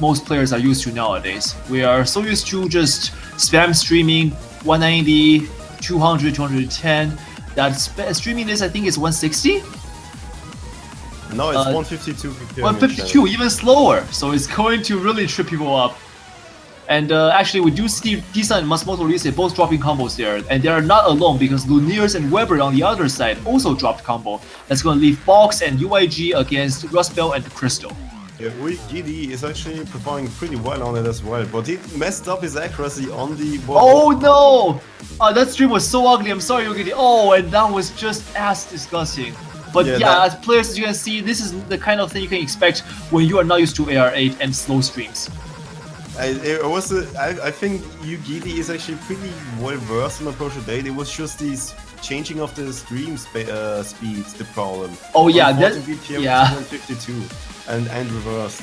S2: most players are used to nowadays. We are so used to just spam streaming 190, 200, 210. That streaming this, I think, is 160?
S1: No, it's 152 ppm.
S2: 152, even slower. So it's going to really trip people up. And actually, we do see Disa and Masmoto Rise both dropping combos there. And they are not alone because Lumiers and Weber on the other side also dropped combo. That's going to leave Box and UIG against Rustbell and Crystal.
S1: Yeah, GD is actually performing pretty well on it as well, but he messed up his accuracy on the...
S2: Oh no! That stream was so ugly, I'm sorry, Yogiti. Oh, and that was just as disgusting. But yeah, as players, as you can see, this is the kind of thing you can expect when you are not used to AR8 and slow streams.
S1: I think Yugiti is actually pretty well versed in approach to date. It was just these changing of the stream speeds the problem.
S2: Oh yeah,
S1: that 152 and reversed.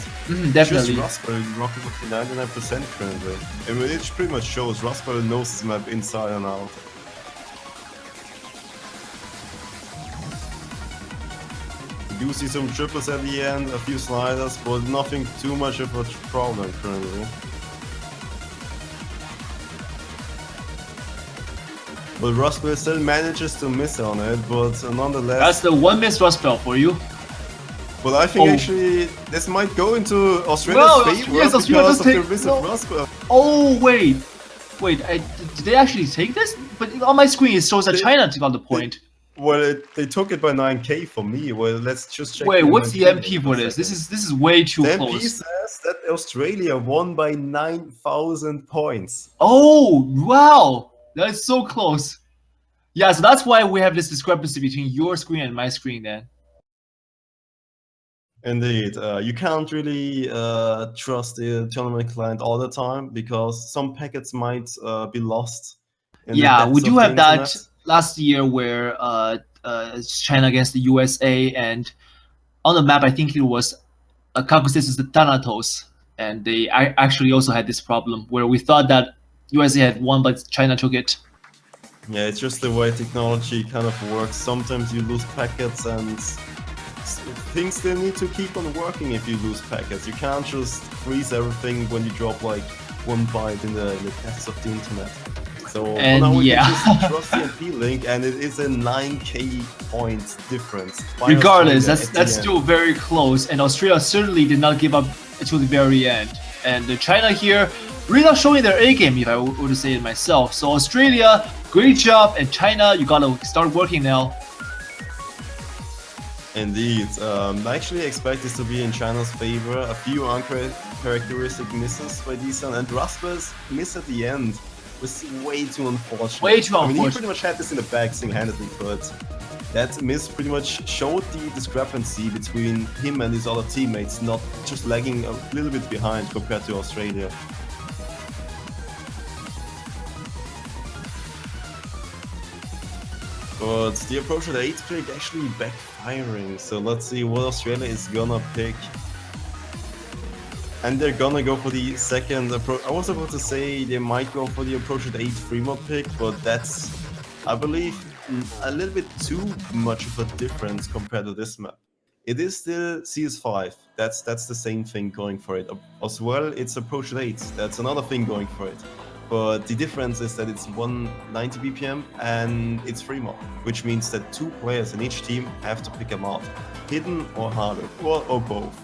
S2: Definitely.
S1: Just Rasper rocking up to 99% currently. And it pretty much shows Rasper knows his map inside and out. We do see some triples at the end, a few sliders, but nothing too much of a problem currently. But Rustbell still manages to miss on it, but nonetheless...
S2: That's the one miss Rustbell for you.
S1: But I think actually this might go into Australia's favor because of the miss of Rustbell.
S2: Oh wait, did they actually take this? But on my screen it shows that China took on the point.
S1: Well, they took it by 9k for me. Well, let's just check.
S2: Wait, what's the MP for this? This is way too close.
S1: The MP says that Australia won by 9,000 points.
S2: Oh wow, that's so close. Yeah, so that's why we have this discrepancy between your screen and my screen then.
S1: Indeed, you can't really trust the tournament client all the time because some packets might be lost.
S2: Yeah, we do have that last year where China against the USA, and on the map I think it was Caucasus the Thanatos, and they actually also had this problem where we thought that USA had won but China took it.
S1: Yeah, it's just the way technology kind of works. Sometimes you lose packets and things still need to keep on working if you lose packets. You can't just freeze everything when you drop like one byte in the depths of the internet. So
S2: and
S1: now we
S2: yeah,
S1: can just trust the MP link, and it is a 9k points difference.
S2: Regardless, that's still very close, and Australia certainly did not give up until the very end. And China here really not showing their A game, if I were to say it myself. So Australia, great job, and China, you gotta start working now.
S1: Indeed, I actually expect this to be in China's favor. A few uncharacteristic misses by Decent, and Rasper's miss at the end was way too unfortunate.
S2: Way too unfortunate.
S1: I mean, he pretty much had this in the bag single-handedly, but that miss pretty much showed the discrepancy between him and his other teammates, not just lagging a little bit behind compared to Australia. But the approach of the 8th pick actually backfiring, so let's see what Australia is gonna pick. And they're gonna go for the second approach. I was about to say they might go for the approach of the 8th Fremont pick, but that's, I believe, a little bit too much of a difference compared to this map. It is still CS5, that's the same thing going for it. As well, it's approach 8, that's another thing going for it. But the difference is that it's 190 BPM and it's free mod, which means that 2 players in each team have to pick a mod, hidden or harder, or both.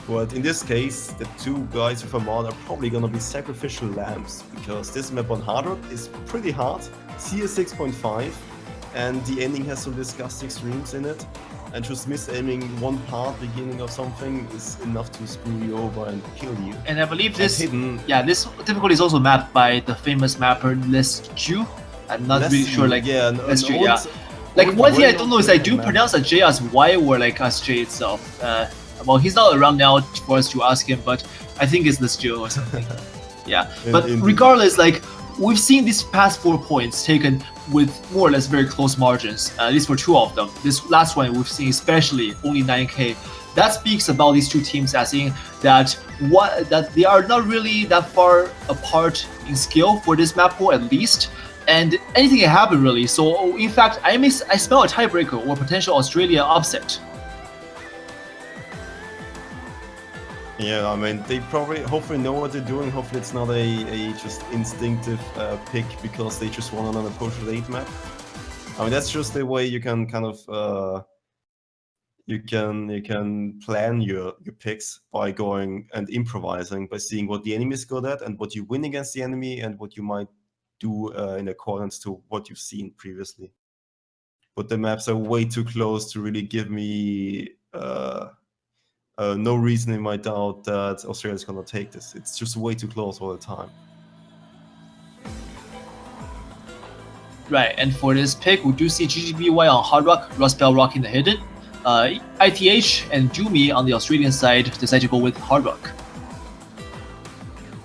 S1: But in this case, the 2 guys with a mod are probably gonna be sacrificial lambs, because this map on hard rock is pretty hard, CS 6.5, and the ending has some disgusting streams in it. And just misaiming one part beginning of something is enough to screw you over and kill you.
S2: And I believe this,
S1: hidden,
S2: this difficulty is also mapped by the famous mapper Lesju. I'm not really sure, like, Lesju, yeah. Like, one thing I don't know is I do pronounce a J as Y or like as J itself. Well, he's not around now for us to ask him, but I think it's Lesju or something. Yeah, but regardless, like, we've seen these past 4 points taken with more or less very close margins, at least for 2 of them. This last one we've seen especially only 9k. That speaks about these 2 teams as in that they are not really that far apart in skill for this map pool at least, and anything can happen really. So in fact, I smell a tiebreaker or potential Australia upset.
S1: Yeah, I mean, they probably, hopefully know what they're doing. Hopefully it's not a just instinctive pick because they just want an approach to the 8 map. I mean, that's just the way you can kind of, you can plan your picks by going and improvising, by seeing what the enemy is good at and what you win against the enemy and what you might do in accordance to what you've seen previously. But the maps are way too close to really give me no reason in my doubt that Australia's gonna take this. It's just way too close all the time.
S2: Right, and for this pick, we do see GGBY on Hard Rock, Rust Belt rocking the hidden. ITH and Doomy on the Australian side decide to go with Hard Rock.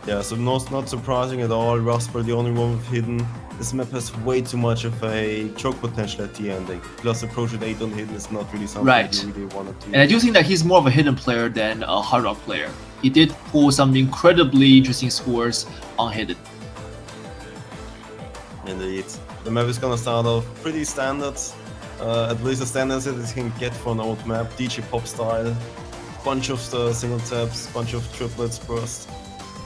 S1: Yeah, so not surprising at all. Rust Belt the only one with hidden. This map has way too much of a choke potential at the ending. Plus, approach at 8 on hidden is not really something you really want to do.
S2: And I do think that he's more of a hidden player than a Hard Rock player. He did pull some incredibly interesting scores on hidden.
S1: Indeed. The map is gonna start off pretty standard. At least the standards that it can get for an old map. DJ pop style. Bunch of single taps, bunch of triplets burst.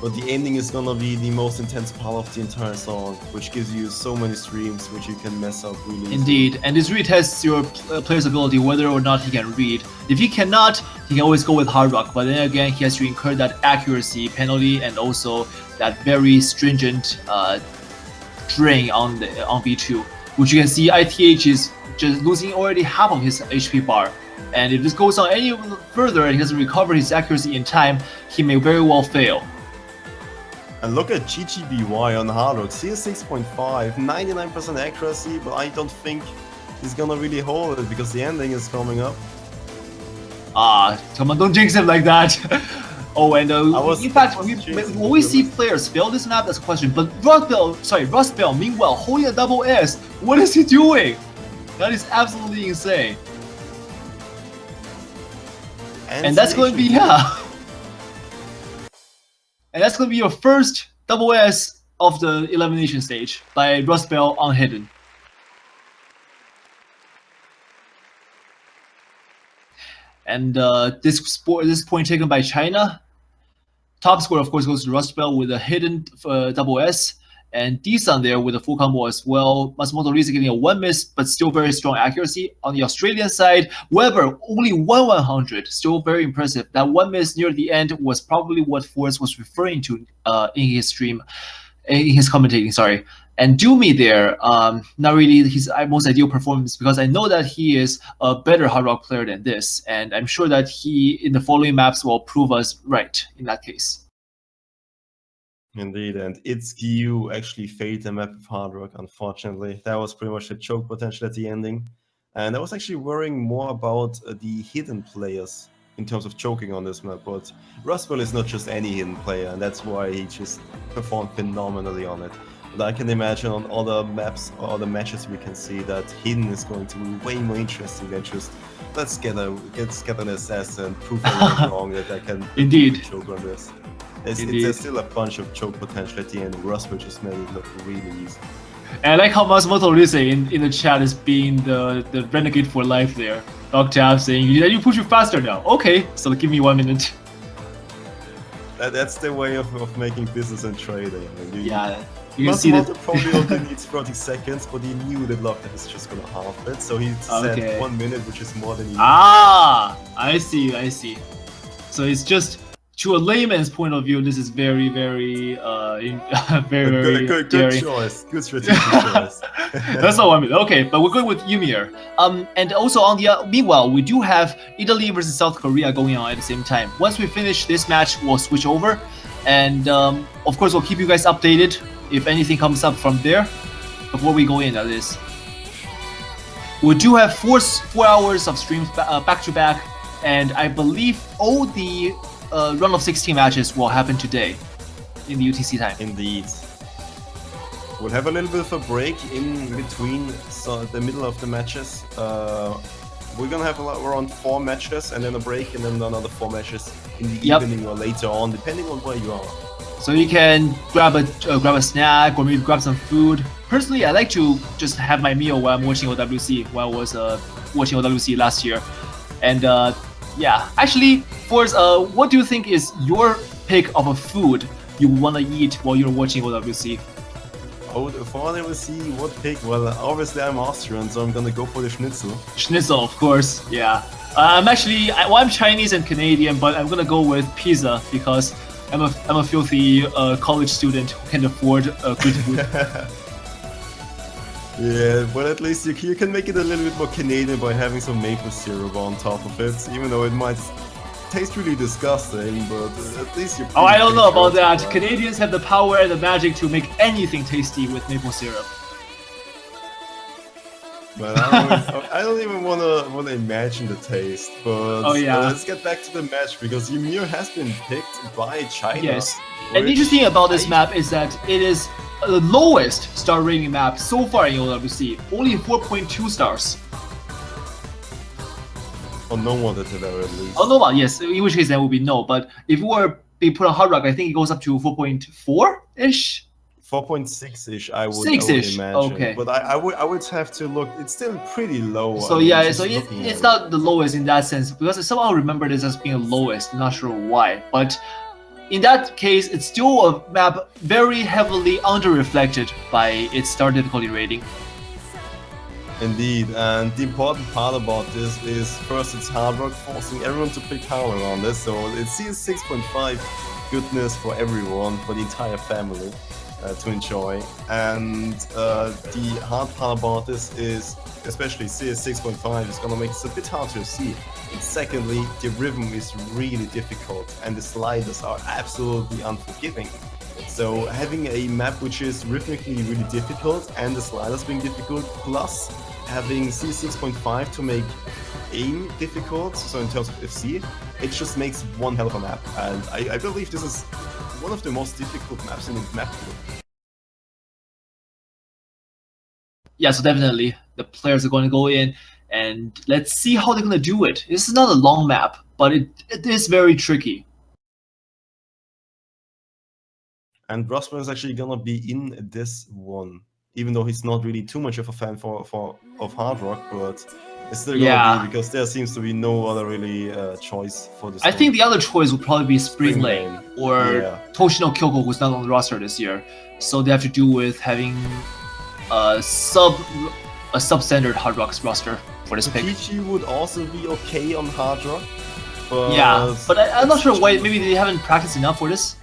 S1: But the ending is gonna be the most intense part of the entire song, which gives you so many streams which you can mess up really easily.
S2: Indeed, and this really tests your player's ability whether or not he can read. If he cannot, he can always go with Hard Rock, but then again he has to incur that accuracy penalty and also that very stringent drain on V2, which you can see ITH is just losing already half of his HP bar. And if this goes on any further and he doesn't recover his accuracy in time, he may very well fail.
S1: And look at GGBY on Hard Rock, CS 6.5, 99% accuracy, but I don't think he's gonna really hold it because the ending is coming up.
S2: Come on, don't jinx him like that. Oh, and in fact, when we see players fail this map, that's a question. But Rust Belt, meanwhile, holding a double S, what is he doing? That is absolutely insane. And that's going to be, And that's going to be your first double S of the elimination stage by Rust Belt on hidden. And this point taken by China. Top score, of course, goes to Rust Belt with a hidden double S. And Desun there with a full combo as well. Matsumoto Risa getting a 1 miss, but still very strong accuracy. On the Australian side, Weber only 100, still very impressive. That 1 miss near the end was probably what Forrest was referring to in his stream, in his commentating, sorry. And Doomy there, not really his most ideal performance because I know that he is a better Hard Rock player than this. And I'm sure that he, in the following maps, will prove us right in that case.
S1: Indeed, and ITSKU actually failed the map of Hard Rock, unfortunately. That was pretty much the choke potential at the ending. And I was actually worrying more about the hidden players in terms of choking on this map, but Rust Belt is not just any hidden player, and that's why he just performed phenomenally on it. But I can imagine on other maps or other matches we can see that Hidden is going to be way more interesting than just let's get an assassin and prove everything wrong that I can
S2: Indeed.
S1: choke on this.
S2: Indeed.
S1: There's still a bunch of choke potential at the end. Roswell just made it look really easy.
S2: And I like how Matsumoto Rise in the chat is being the renegade for life there. Octave saying, you push you faster now. Okay, so give me 1 minute.
S1: That's the way of making business and trading.
S2: Yeah, you can see that.
S1: Matsumoto probably only needs 30 seconds, but he knew that Lockdown is just gonna half it, so he said 1 minute, which is more than he
S2: Ah, I see. So it's just, to a layman's point of view, this is very, very
S1: good
S2: daring.
S1: choice. Good strategic choice.
S2: That's not 1 minute. Okay, but we're going with Ymir. And also on the meanwhile, we do have Italy versus South Korea going on at the same time. Once we finish this match, we'll switch over, and of course we'll keep you guys updated if anything comes up from there. Before we go in, that is. We do have 4 hours of streams back to back, and I believe all the round of 16 matches will happen today in the UTC time.
S1: Indeed. We'll have a little bit of a break in between the middle of the matches. We're gonna have around 4 matches and then a break and then another 4 matches in the evening or later on, depending on where you are.
S2: So you can grab a snack or maybe grab some food. Personally, I like to just have my meal while I'm watching OWC, while I was watching OWC last year. And yeah, actually, Forrest, what do you think is your pick of a food you want to eat while you're watching OWC?
S1: Oh, for OWC, what pick? Well, obviously I'm Austrian, so I'm gonna go for the schnitzel.
S2: Schnitzel, of course, yeah. I'm Chinese and Canadian, but I'm gonna go with pizza because I'm a filthy college student who can afford good food.
S1: Yeah, but at least you can make it a little bit more Canadian by having some maple syrup on top of it, even though it might taste really disgusting, but at least you're...
S2: Oh, I don't know about that. Canadians have the power and the magic to make anything tasty with maple syrup.
S1: But I don't even want to imagine the taste, but let's get back to the match, because Ymir has been picked by China.
S2: Yes, and the interesting about this map is that it is the lowest star rating map so far in OWC, only 4.2 stars.
S1: Oh, no one at the very least.
S2: Oh, no one, yes, in which case that would be no, but if it were be put on Hard Rock, I think it goes up to 4.4-ish?
S1: 4.6-ish, I would
S2: imagine.
S1: Okay. But I would have to look. It's still pretty low.
S2: So it's not the lowest in that sense, because I somehow remember this as being the lowest. I'm not sure why, but in that case, it's still a map very heavily under-reflected by its star difficulty rating.
S1: Indeed, and the important part about this is first it's Hard Rock, forcing everyone to pick power on this, so it's CS6.5 goodness for everyone, for the entire family. To enjoy, and the hard part about this is, especially CS6.5 is gonna make it a bit hard to see. And secondly, the rhythm is really difficult, and the sliders are absolutely unforgiving. So having a map which is rhythmically really difficult, and the sliders being difficult, plus having CS6.5 to make aim difficult, so in terms of FC, it just makes one hell of a map, and I believe this is one of the most difficult maps in the map pool.
S2: Yeah, so definitely the players are going to go in, and let's see how they're going to do it. This is not a long map, but it is very tricky.
S1: And Rosman is actually going to be in this one, even though he's not really too much of a fan of Hard Rock, but it's still going to be, because there seems to be no other really choice for this.
S2: I think the other choice would probably be Spring Lane or Toshino Kyoko, who's not on the roster this year. So they have to do with having a substandard Hard Rock's roster for this pick.
S1: Kichi would also be okay on Hard Rock. But
S2: but I'm not sure why. Maybe they haven't practiced enough for this.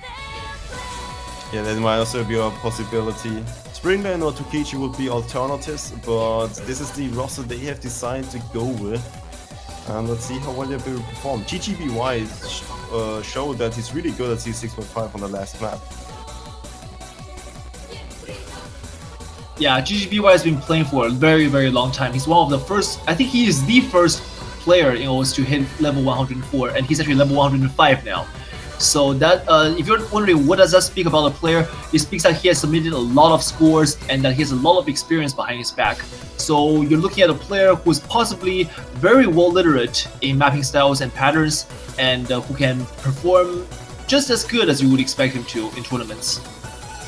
S1: Yeah, that might also be a possibility. Springlane or Tokichi would be alternatives, but this is the roster they have decided to go with. And let's see how well they will perform. GGBY showed that he's really good at C6.5 on the last map.
S2: Yeah, GGBY has been playing for a very, very long time. He's one of the first, I think he is the first player in OS to hit level 104, and he's actually level 105 now. So that if you're wondering what does that speak about a player, it speaks that he has submitted a lot of scores and that he has a lot of experience behind his back. So you're looking at a player who's possibly very well literate in mapping styles and patterns, and who can perform just as good as you would expect him to in tournaments.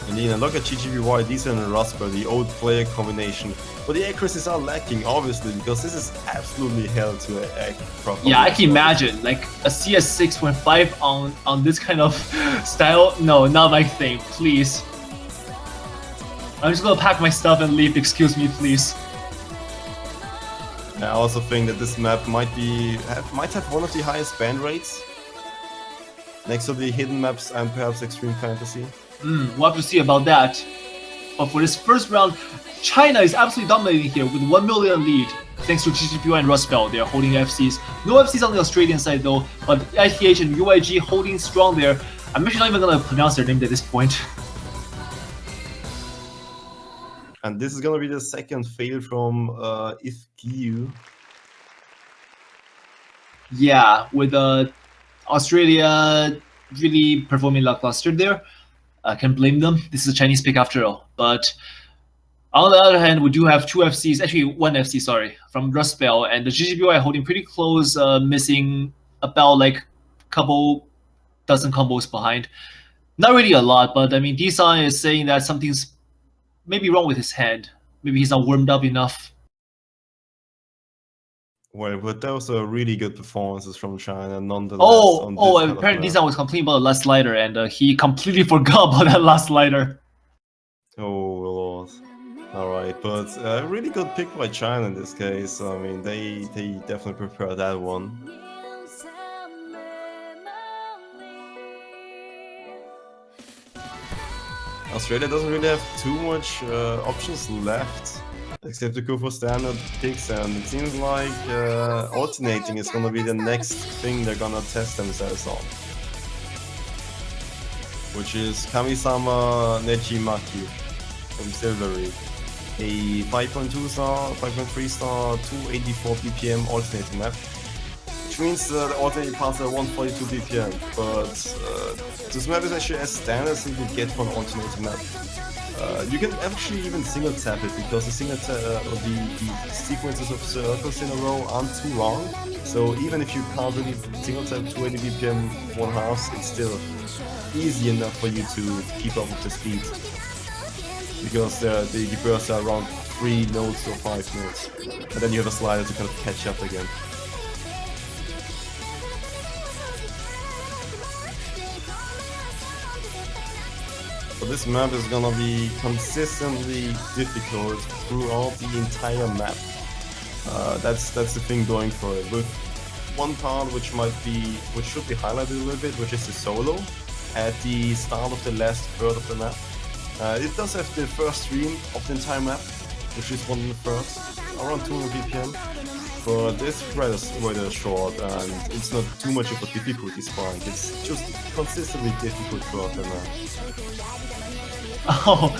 S1: Indeed, and look at GGBY, decent and Rasper, the old player combination. But the accuracies are lacking, obviously, because this is absolutely hell to act properly.
S2: Yeah, I can imagine, like a CS 6.5 on this kind of style. No, not my thing, please. I'm just gonna pack my stuff and leave, excuse me, please.
S1: I also think that this map might have one of the highest ban rates, next to the hidden maps and perhaps Extreme Fantasy.
S2: We'll have to see about that. But for this first round, China is absolutely dominating here with 1 million lead, thanks to GGPY and Rustbell. They are holding FCs. No FCs on the Australian side though, but ITH and UIG holding strong there. I'm actually not even gonna pronounce their name at this point.
S1: And this is gonna be the second fail from Ifgiu.
S2: Yeah, with Australia really performing lackluster there. I can't blame them. This is a Chinese pick after all. But on the other hand, we do have 2 FCs, actually 1 FC, sorry, from Rustbell, and the GGBY holding pretty close, missing about like a couple dozen combos behind. Not really a lot, but I mean, D-San is saying that something's maybe wrong with his hand. Maybe he's not warmed up enough.
S1: Well, but those are really good performances from China, nonetheless.
S2: Apparently D-San was complaining about the last slider, and he completely forgot about that last slider.
S1: Oh lord. Alright, but a really good pick by China in this case. I mean, they definitely prepared that one. Australia doesn't really have too much options left, except to go for standard picks, and it seems like alternating is gonna be the next thing they're gonna test themselves on. Which is Kamisama Nejimaki from Silvery. A 5.2 star, 5.3 star, 284 BPM alternating map. Which means the alternating paths are 142 BPM, but this map is actually as standard as you can get for an alternating map. You can actually even single tap it, because the single tap, the sequences of circles in a row aren't too long. So even if you can't really single tap 280 BPM 1/2, it's still easy enough for you to keep up with the speed. Because the bursts are around 3 nodes or 5 nodes. And then you have a slider to kind of catch up again. So this map is gonna be consistently difficult throughout the entire map. That's the thing going for it. With one part which should be highlighted a little bit, which is the solo at the start of the last third of the map. It does have the first stream of the entire map, which is 1/3, around 200 BPM. But this rather short, and it's not too much of a difficulty spike. It's just consistently difficult throughout the map.
S2: Oh,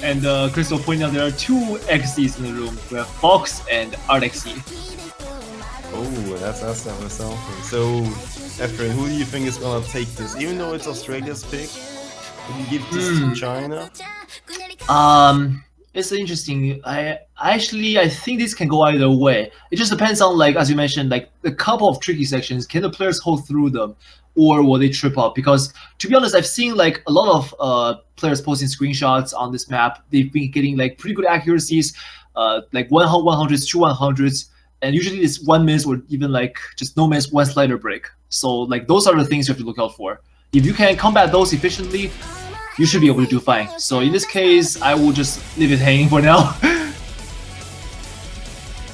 S2: and Crystal pointed out there are 2 XCs in the room. We have Fox and ArtXC.
S1: Oh, that's definitely something. So, Efren, who do you think is gonna take this? Even though it's Australia's pick, would you give this to China?
S2: It's interesting. I think this can go either way. It just depends on, like, as you mentioned, like a couple of tricky sections. Can the players hold through them, or will they trip up? Because to be honest, I've seen like a lot of players posting screenshots on this map. They've been getting like pretty good accuracies, like 100s, 2 100s, and usually it's 1 miss or even like just no miss, 1 slider break. So like those are the things you have to look out for. If you can combat those efficiently, you should be able to do fine. So in this case, I will just leave it hanging for now.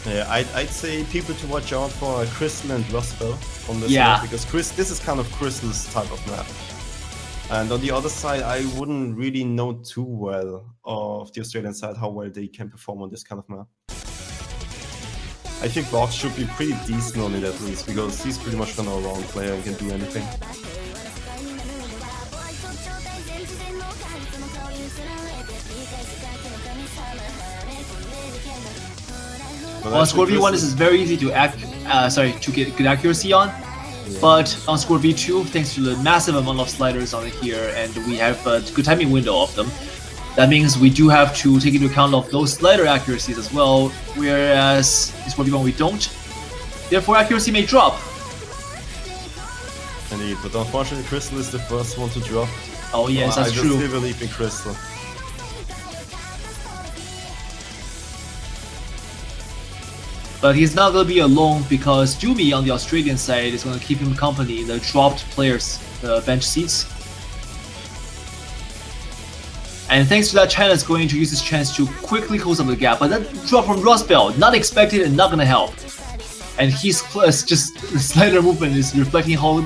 S1: Yeah, I'd say people to watch out for Crystal and Rustbell on this
S2: Yeah.
S1: map, because this is kind of Crystal's type of map. And on the other side, I wouldn't really know too well of the Australian side how well they can perform on this kind of map. I think Box should be pretty decent on it at least, because he's pretty much an all-round player and can do anything.
S2: Well, Scorpio 1 is very easy to get good accuracy on. But on score V2, thanks to the massive amount of sliders on here, and we have a good timing window of them, that means we do have to take into account of those slider accuracies as well, whereas in score V1 we don't. Therefore, accuracy may drop.
S1: Indeed, but unfortunately Crystal is the first one to drop.
S2: Oh yes, that's
S1: I
S2: true.
S1: just still believe in Crystal.
S2: But he's not going to be alone because Jumi on the Australian side is going to keep him company in the dropped players' bench seats. And thanks to that, China is going to use this chance to quickly close up the gap. But that drop from Rosbell, not expected and not going to help. And he's just the slider movement is reflecting how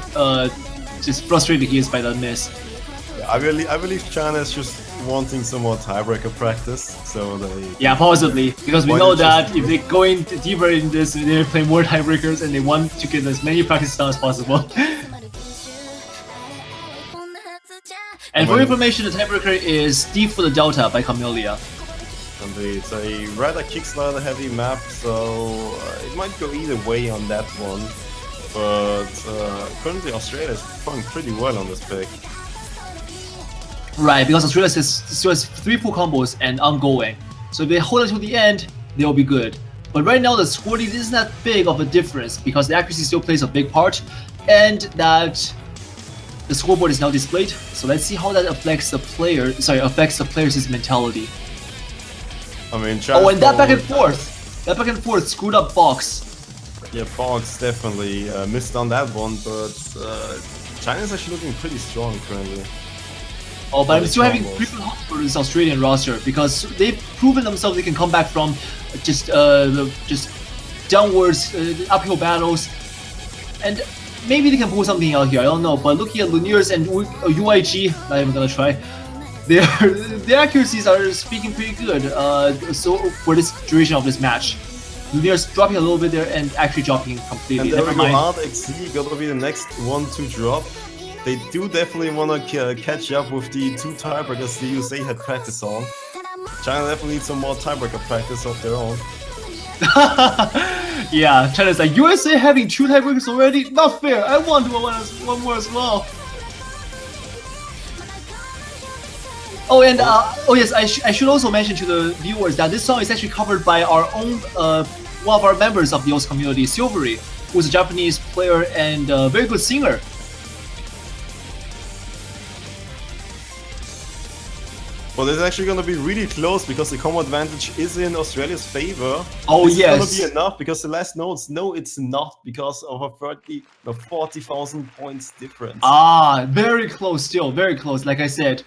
S2: just frustrated he is by that miss.
S1: I believe China is just wanting some more tiebreaker practice, so they...
S2: Yeah, possibly, because we know that if they go in deeper in this, they play more tiebreakers and they want to get as many practice done as possible. And for information, the tiebreaker is Deep for the Delta by Camellia.
S1: Indeed, it's a rather kickstarter heavy map, so it might go either way on that one. But currently Australia is performing pretty well on this pick.
S2: Right, because Australia still has 3 full combos and ongoing. So if they hold it to the end, they'll be good. But right now the score lead isn't that big of a difference because the accuracy still plays a big part, and that the scoreboard is now displayed. So let's see how that affects the players' mentality.
S1: I mean, China's
S2: and that back and forth screwed up Box.
S1: Yeah, Box definitely missed on that one, but China's actually looking pretty strong currently.
S2: Oh, but I'm still having frequent hope for this Australian roster because they've proven themselves they can come back from just downwards uphill battles, and maybe they can pull something out here. I don't know. But looking at Luniere's and UIG, not even gonna try. Their accuracies are speaking pretty good. So for this duration of this match, Luniere's dropping a little bit there and actually dropping completely.
S1: And there
S2: Never
S1: we go,
S2: mind.
S1: RXC gonna be the next one to drop. They do definitely want to catch up with the 2 tiebreakers the USA had practice on. China definitely needs some more tiebreaker practice of their own.
S2: Yeah, China's like, USA having 2 tiebreakers already? Not fair, I want one more as well. Oh, and oh yes, I should also mention to the viewers that this song is actually covered by our own, one of our members of the OS community, Silvery, who's a Japanese player and a very good singer.
S1: But it's actually going to be really close because the combo advantage is in Australia's favor.
S2: Oh
S1: this
S2: yes.
S1: It's going to be enough because the last notes, no, it's not because of a 40,000 points difference.
S2: Ah, very close still, very close. Like I said,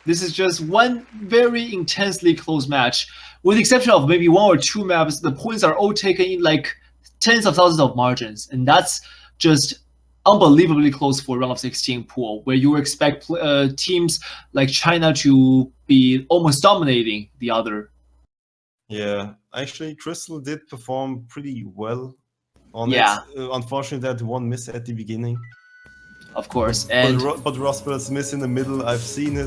S2: this is just one very intensely close match. With the exception of maybe 1 or 2 maps, the points are all taken in like tens of thousands of margins, and that's just unbelievably close for a round of 16 pool, where you expect teams like China to be almost dominating the other.
S1: Yeah, actually, Crystal did perform pretty well on
S2: it.
S1: Unfortunately, that one miss at the beginning.
S2: Of course, and
S1: but Rosberg's miss in the middle, I've seen his